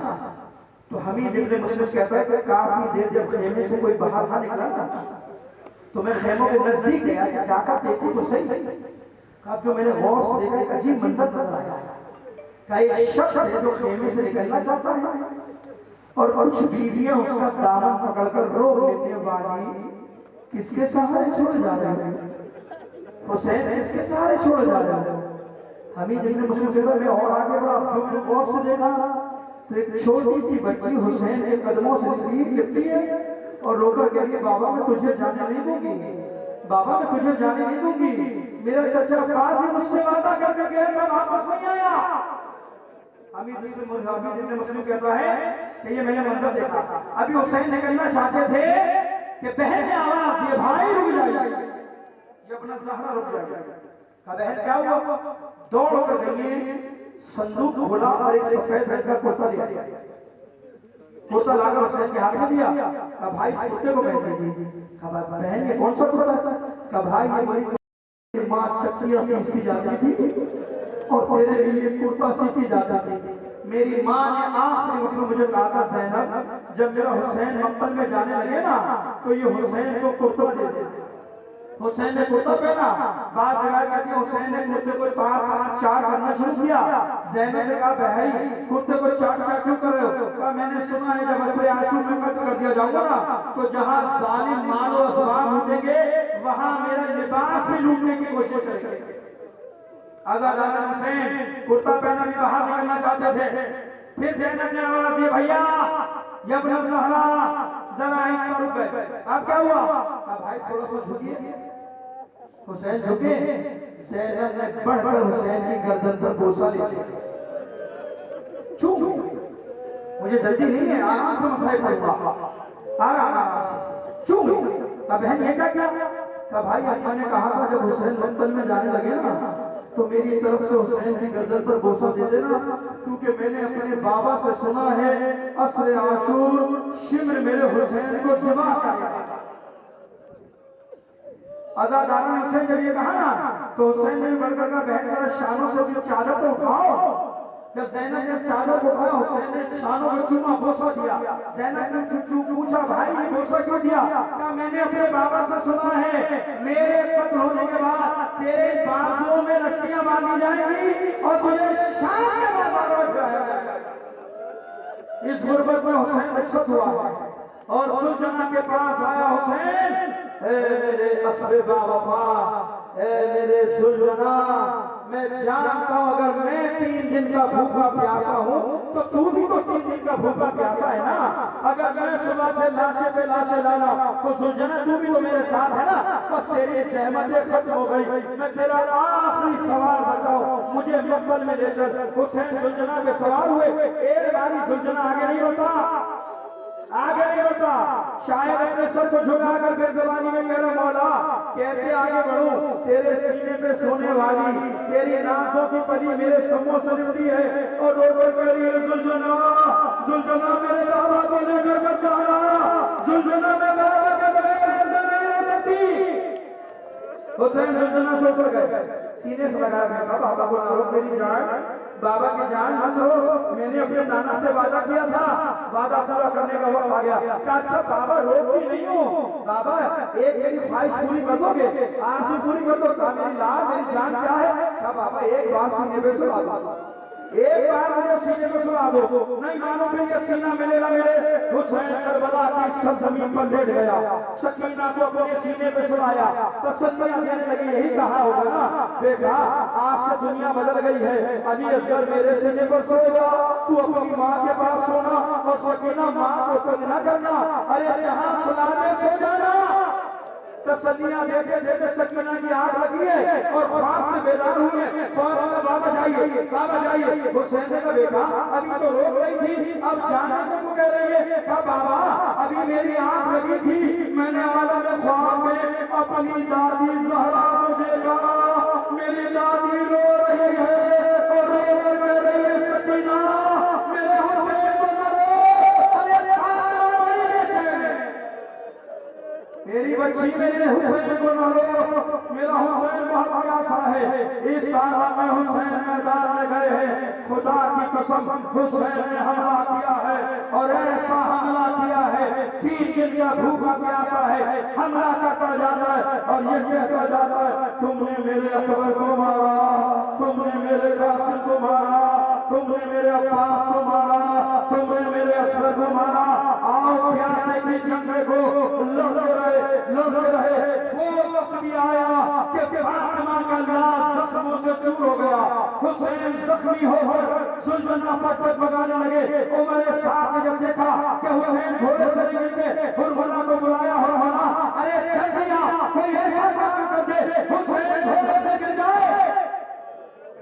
[SPEAKER 1] तो हमीद इब्न मुस्लिम कहता है कि काफी देर जब खेमे से कोई बाहर ना निकला ना, तो मैं खेमों के नजदीक गया, जाकर देखूं तो सही। अब जो मैंने गौर से देखा एक अजीब मंजर नजर आया। का एक शख्स है जो खेमे से निकलना चाहता है और कुछ बीवियां उसका दामन पकड़कर रोक लेते हैं। वाली किसके सहारे छोड़ जा रहे हैं? हुसैन किसके सहारे छोड़ जा रहे हैं? हमीद इब्न मुस्लिम कहता है मैं और आगे बढ़ा, जो गौर से देखा तो एक छोटी सी बच्ची हुसैन के कदमों से लिपटी है और रोकर कह रही है बाबा मैं तुझे जाने नहीं दूंगी, बाबा मैं तुझे जाने नहीं दूंगी। मेरा चचा अब्बास भी मुझसे वादा करके गया था, वापस नहीं आया। हमीद इब्न मुस्लिम कहता है कि ये मैंने मंजर देखा। अभी हुसैन निकलना चाहते थे कि बहन ने आवाज दी भाई रुक जाइए, ये अपना ज़हरा रुक जाइए। बहन क्या हुआ? दौड़ कर गई, संदूक खोला और एक सफेद रंग का कुर्ता लिया, कुर्ता लाकर हुसैन के हाथ में दिया। कहा भाई इस कुर्ते को पहन लीजिए। कहा बहन ये कौन सा कुर्ता है? कहा भाई ये मेरी माँ चच्चियां पीसी जाती थी और तेरे लिए कुर्ता सीती जाती थी। मेरी माँ ने आखिरी वक्त में मुझे कहा था ज़ैनब जब मेरा हुसैन मक्तल में जाने लगे ना तो ये हुसैन को कुर्ता दे दे। हुसैन ने कुर्ता पहना। बात रिवायत कहती है हुसैन ने कुर्ते को चार करना शुरू किया। ज़ैनब ने कहा भाई कुर्ते को चार क्यों कर रहे हो? कहा मैंने सुना है जब असरे आशूर में कत्ल कर दिया जाऊंगा ना तो जहां जालिम माल और असबाब लूटेंगे वहां मेरा लिबास भी लूटने की कोशिश करेंगे। आज़ादाना हुसैन कुर्ता पहना भी बाहर निकलना चाहते थे। फिर ज़ैनब ने आवाज दी भैया या इब्न ज़हरा जरा एक रुक गए। अब क्या हुआ? अब भाई थोड़ा सा झुकिए। हुसैन झुके। ज़ैनब ने बढ़कर हुसैन की गर्दन पर बोसा ले लिया। चुप, मुझे जल्दी नहीं है, आराम से मसाइल पढ़ूंगा, आराम से चुप। अब बहन ये क्या? कहा भाई अम्मा ने कहा था जब हुसैन मक्तल में जाने लगे ना तो मेरी तरफ से हुसैन की गर्दन पर बोसा दे देना, क्योंकि मैंने अपने बाबा से सुना है असरे आशूर शिमर मेरे हुसैन को ज़िबा करेगा। अजादारा ने हुसैन जब ये कहा ना तो हुसैन ने बढ़कर का बहन शानों से भी चादर तो उठाओ। जब ज़ैनब ने चादर को उठाया हुसैन ने शानों में चूमा बोसा दिया। ज़ैनब ने पूछा भाई ये बोसा क्यों दिया? क्या मैंने अपने बाबा से सुना है मेरे कत्ल होने के बाद तेरे बाजुओं में रस्सियां बांधी जाएंगी और तुझे शाम के बाद जाएगा। इस गुर्बत में हुसैन रुखसत हुआ और सुलझना के पास आया हुसैन, मेरे असबे बावफा, मेरे सुलझना, मैं जानता हूं अगर मैं 3 दिन का भूखा प्यासा हूं तो तू भी तो 3 दिन का भूखा प्यासा है ना। अगर मैं सुबह से लाशे पे लाशे डाला तो सुलझना तू भी तो मेरे साथ है ना। बस तेरी सहमतें खत्म हो गई, मैं तेरा आखिरी सवाल बचाओ, मुझे मकबल में ले चल। हुसैन सुलझना पे सवार हुए, एक बारी सुलझना आगे नहीं बढ़ता, आगे नहीं बढ़ता। शायद अपने सर को झुकाकर बेज़बानी में कह रहा मौला कैसे आगे बढ़ूं, तेरे सीने पे सोने वाली तेरी नासों की पली मेरे समों से निकली है और रोकर कह रही है सुलझना, सुलझना मेरे बाबा को लेकर मत जाना, सुलझना मेरे बाबा के बगैर नहीं रह सकती। हुसैन सुलझना सोच गए, सीने से लगा के बाबा को ना रोक मेरी जान, बाबा की जान मत रो, मैंने अपने नाना से वादा किया था, वादा पूरा करने का वक्त आ गया। अच्छा बाबा रोकती नहीं हूँ, बाबा एक मेरी ख्वाहिश पूरी कर दोगे, आरज़ू पूरी कर दो, मेरी लाल मेरी जान क्या है? बाबा एक बार सीने पे सुला दो, एक बार मुझे सीने पे सुला दो, नहीं मानो फिर ये सीना मिलेगा मेरे। हुसैन करबला की सरजमीन पर लेट गया, सकीना को अपने सीने पे सुलाया, तसल्लियां देने लगी, यही कहा होगा ना बेटा आज से दुनिया बदल गई है, अली असगर मेरे सीने पर सोएगा, तू अपनी माँ के पास सोना और सकीना माँ को तंग न करना, अरे जहाँ सुलाने सो जाना। तसल्लियां देते देते सकीना की आंख लगी है और ख्वाब से बेदार हुई है, फौरन बाबा जाइए, बाबा जाइए। हुसैन ने कहा बेटा अभी तो रोक रही थी, अब जाने को कह रही है? कहा बाबा अभी मेरी आंख लगी थी, मैंने आलम ख्वाब में अपनी दादी ज़हरा को देखा, मेरी दादी रो रही है और रो कह रही है सकीना मेरे हुसैन को न रो, मेरी बच्ची मेरे हुसैन को न रो, मेरा हुसैन बहुत प्यासा है। इस सारा में हुसैन मैदान में गए हैं, खुदा की कसम हुसैन ने हमला किया है और ऐसा हमला किया है 3 दिन का भूखा प्यासा है, हमला करता जाता है और ये कहता जाता है तुमने मेरे अकबर को मारा, तुमने मेरे कासिम को मारा, तुमने मेरे अब्बास को मारा, तुमने मेरे असगर को मारा, आओ प्यासे की जंग को लड़ते रहे। वो वक्त भी आया कि फातिमा का लाश जख्मों से चूर हो गया, हुसैन जख्मी होकर सुलझना पट बगाने लगे। उमर साहब ने जब देखा कि हुसैन घोड़े से नहीं मिलते, हुरमला को बुलाया, हुरमला अरे चल भैया कोई ऐसा काम कर दे हुसैन घोड़े से गिर जाए।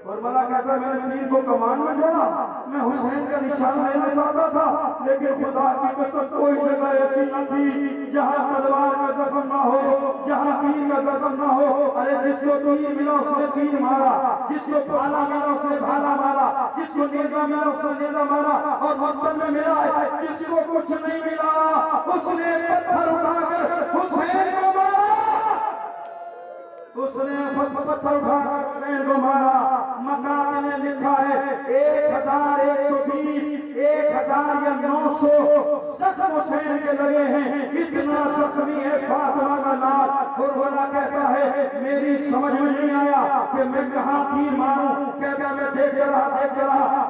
[SPEAKER 1] हुरमला कहता है मैंने तीर को कमान में छोड़ा, मैं हुसैन का निशान लेना चाहता था, लेकिन खुदा की कसम कोई जगह ऐसी न थी जहाँ तलवार का जख्म न हो, जहाँ तीर का जख्म न हो। अरे जिसको तीर मिला उसने तीर मारा, जिसको भाला मिला उसने भाला मारा, जिसको नेजा मिला उसने नेजा मारा, और मक्तल में मिला है जिसको कुछ नहीं मिला उसने पत्थर उठाकर हुसैन को मारा, उसने पत्थर उठाकर हुसैन को मारा। मकान ने लिखा है 1120 1000 या 900 जख्म हुसैन के लगे हैं, इतना जख्मी है फातिमा का लाल। हुरमला कहता है मेरी समझ में नहीं आया कि मैं कहाँ तीर मारूं, कहता मैं देखते रहा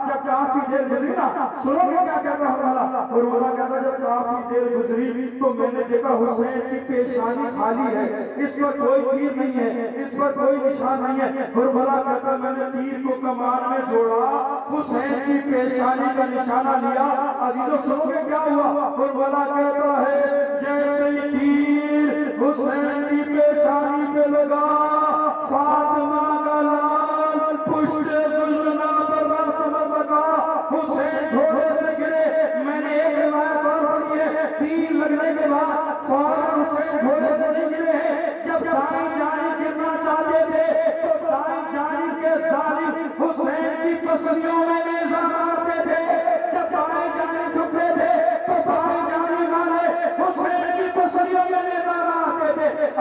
[SPEAKER 1] जब काफी देर गुजरी ना, सुनोगे क्या कहता हुरमला? हुरमला कहता जब काफी देर गुजरी तो मैंने देखा हुसैन की पेशानी खाली है, इस पर कोई तीर नहीं है, इस पर कोई निशान नहीं है। हुरमला कहता मैंने तीर को कमान में जोड़ा, हुसैन की पेशानी का निशाना लिया। अजीजों सुनोगे क्या हुआ? हुरमला कहता है जैसे ही तीर हुसैन की पेशानी पे लगा, फातिमा का लाल पुष्टे सुलझना पर न समझ सका, हुसैन घोड़े से गिरे। मैंने एक रिवायत और पढ़ी है तीर लगने के बाद फौरन हुसैन घोड़े से नहीं गिरे हैं, जब दाईं जानिब गिरना चाहते थे तो दाईं जानिब के जालिम हुसैन की पसलियों में नेज़ा मारते थे, जब दाईं जानिब झुकते थे तो बाईं जानिब वाले हुसैन की पसलियों में नेज़ा मारते थे।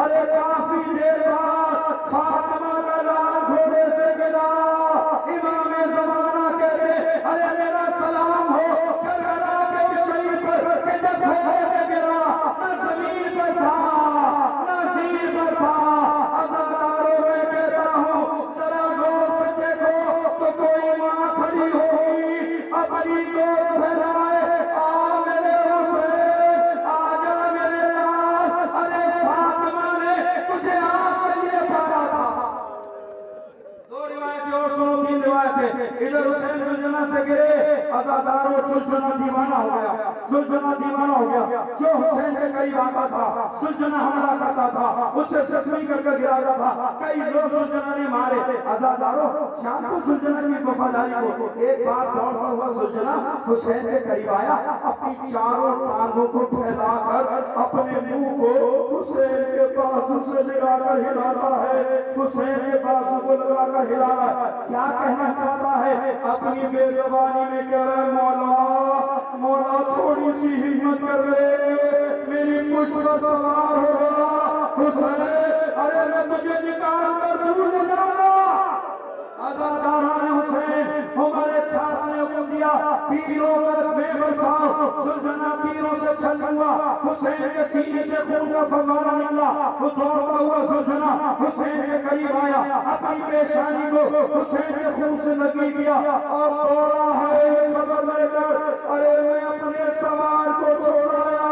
[SPEAKER 1] सुलझना दीवाना हो गया। जो हुसैन के करीब आता था सुलझना हमला करता था, उससे जख्मी करके गिराता था। कई लोग सुलझना ने मारे। आजादारों, शाम को सुलझना की वफादारी को एक बार दौड़ता हुआ सुलझना हुसैन के करीब आया, अपनी चारों टांगों को फैलाकर अपने मुंह को हुसैन के बाजू से लगाकर हिलाता है, हुसैन के बाजू को लगाकर हिला रहा है। क्या कहना चाहता है? अपनी बेज़बानी में कह रहा है, मौला मौला थोड़ी सी हिम्मत कर ले, मेरी पुष्प पर सवार होगा हुसैन, अरे मैं तुझे निकाल कर दूर ले जाऊंगा। अज़ादारान हुसैन हमारे साथ ने हुक्म दिया, तीरों पर में बरसाओ। सुलझना तीरों से छल हुआ, हुसैन के सीने से खून का फव्वारा निकला। वो दौड़ता हुआ सुलझना हुसैन के करीब आया, अपनी पेशानी को हुसैन के खून से नकी किया और दौड़ा है ये खबर लेकर, अरे मैं अपने सवार को छोड़ाया,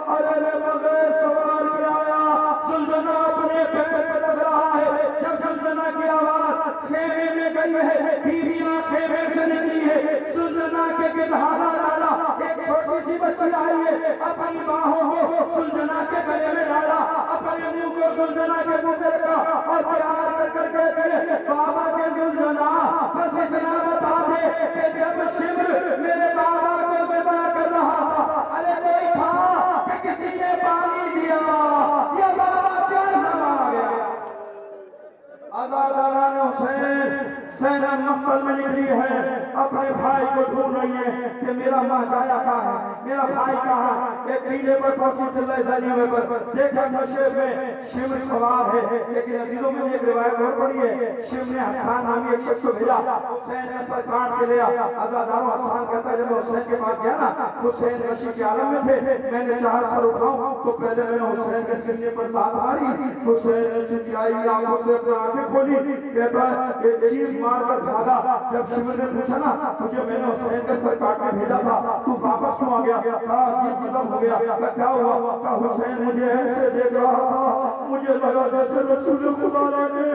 [SPEAKER 1] अरे मैं बगैर सवार के आया। सुलझना अपने पैर पे लग रहा है। जब सुलझना की आवाज खेमे में गई है, बीवियां खेमे से निकली है, सुलझना के गिरहारा डाला। एक छोटी सी बच्ची आई है, अपनी बाहों को सुलझना के गले में डाला, अपने मुंह को सुलझना के मुंह पे रखा और प्यार कर कर कहती है, बाबा के सुलझना बस इतना बता दे कि जब शिव मेरे बाबा को ज़िंदा कर रहा था, अरे कोई था कि किसी ने पानी दिया, ये बाबा क्या समा गया। आज़ादारान हुसैन सेना मक्तल में निकली है, अपने भाई को ढूंढ रही है कि मेरा महाजाया कहाँ है, मेरा भाई कहाँ है। एक टीले पर पहुंची चिल्लाए पर देखा नशे में शिव सवार है। लेकिन अजीजों में एक रिवायत और पड़ी है, शिव ने हसन नामी एक शख्स को भेजा, हुसैन ने सर काट के लिया। आज़ादारों, हसन कहता है जब मैं हुसैन के पास गया ना, हुसैन नशे के आलम में थे, मैंने चाहा सर उठाऊं तो पहले मैंने हुसैन के सीने पर बात मारी। हुसैन ने चिल्लाई आंखों से अपनी आंखें खोली, कहता है एक चीज मारकर भागा। जब शिव ने पूछा ना, तुझे मैंने हुसैन के सर काट के भेजा था, तू वापस क्यों आ गया? कहा जी गजब हो गया। क्या हुआ? कहा हुसैन मुझे ऐसे देख रहा था, मुझे लगा जैसे रसूल खुदा लगे,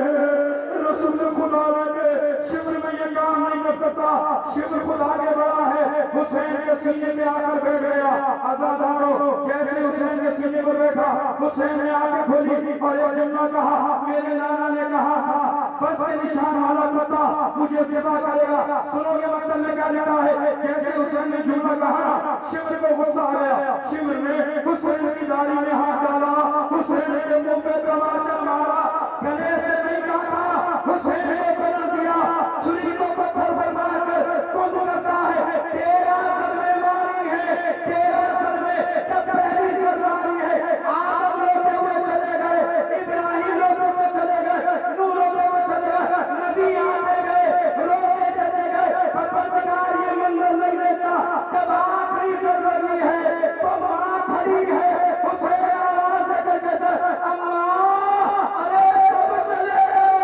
[SPEAKER 1] रसूल खुदा लगे। शिविर में ये काम नहीं कर सकता, शिविर खुदा के बड़ा है। हुसैन के सीने पे आकर बैठ गया। आज़ादारों, जैसे हुसैन के सीने पर बैठा, हुसैन ने आंखें खोली और ये जुमला कहा, मेरे नाना ने कहा था बस के निशान वाला पता मुझे सेवा करेगा। सुनोगे मतलब में क्या लिखा है? जैसे हुसैन ने जुमला कहा, शिविर को गुस्सा आ गया। शिविर ने हुसैन की दाढ़ी में हाथ डाला, हुसैन के मुंह पे तमाचा मारा, गले से नहीं काटा, हुसैन को बदल दिया, छुरी को पत्थर पर मारकर खुद करता है, तेरा सर में मारी है, तेरा सर में जब पहली सर मारी है। आदम रोते हुए चले गए, इब्राहिम रोते हुए चले गए, नूह रोते हुए चले गए, नबी आते गए, रोते चले गए। परवरदिगार ये मंजर नहीं लेता, जब आखिरी सर लगी है तो मां खड़ी है। हुसैन आवाज देकर कहता है, अम्मा, अरे सब चले गए,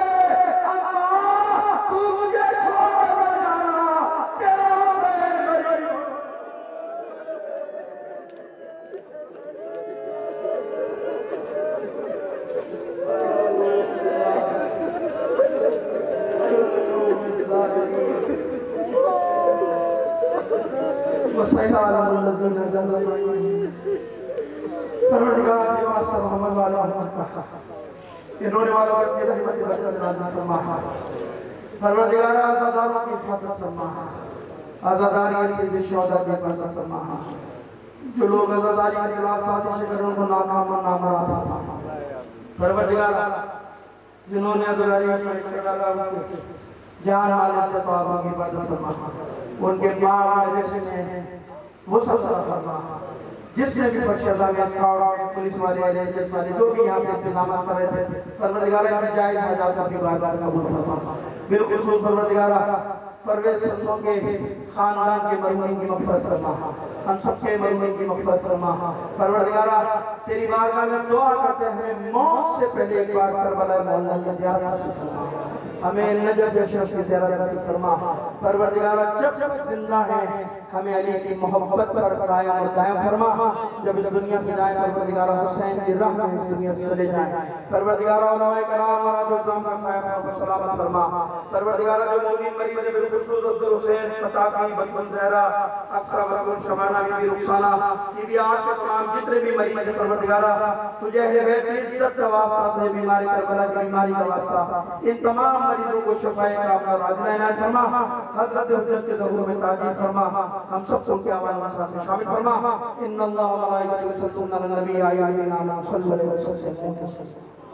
[SPEAKER 1] अम्मा तू मुझे छोड़ कर जाना, तेरा हुसैन गरीब। परवरदिगार के वास्ते मोहम्मद वाला इन्होंने वालों की रहमत बरकत नाज़िल फरमा। परवरदिगार आज़ादारों की हिफाजत फरमा, आज़ादारी से शौदा की हिफाजत फरमा। जो लोग आज़ादारी के खिलाफ साजिश कर उनको नाकाम और नामराद फरमा। परवरदिगार जिन्होंने आज़ादारी में हिस्सा डाला, जान माल से सहाबा की हिफाजत फरमा, उनके माल में जिसने वो सब फरमा, जिसने भी बख्शा में स्काउट पुलिस वाले रेंजर्स वाले जो भी यहाँ पे इंतजाम कर रहे थे, परवरदिगार की जायज़ हाजात अपनी बारगाह में कबूल फरमा। बिलखुसूस परवरदिगार परवेज़ सरसों के खानदान के मरहूमीन की मग़फ़िरत फरमा, हम सबके मरहूमीन की मग़फ़िरत फरमा। परवरदिगार तेरी बारगाह में दुआ करते हैं, मौत से पहले एक बार करबला मोहल्ला की ज़ियारत नसीब फरमा, हमें नजफ अशरफ की ज़ियारत नसीब फरमा। परवरदिगार जब तक जिंदा है हमें अली की मोहब्बत पर कायम और दायम फरमा। जब इस दुनिया से जाए परवरदिगार हुसैन की राह में इस दुनिया से चले जाए, परवरदिगार उलमाए कराम और जो जाम का साया सलामत फरमा। परवरदिगार जो मोमिन मरीज़ खुशूस अब्दुल हुसैन फताकी बचपन जहरा अक्सर बचपन शबाना बीबी रुखसाना बीबी आठ के तमाम जितने भी मरीज हैं परवरदिगारा तुझे अहले बैत की इज्जत का वास्ता अपने बीमारी करबला की बीमारी का वास्ता इन तमाम मरीजों को शिफाए का अपना राजना इनायत फरमा हजरत हुज्जत के ज़हूर में ताजील फरमा हम सब को के आवाज़ में साथ शामिल फरमा इन्नल्लाह व मलाइकतहु युसल्लूना अलन नबी या अय्युहल्लज़ीना आमनू सल्लल्लाहु अलैहि वसल्लम।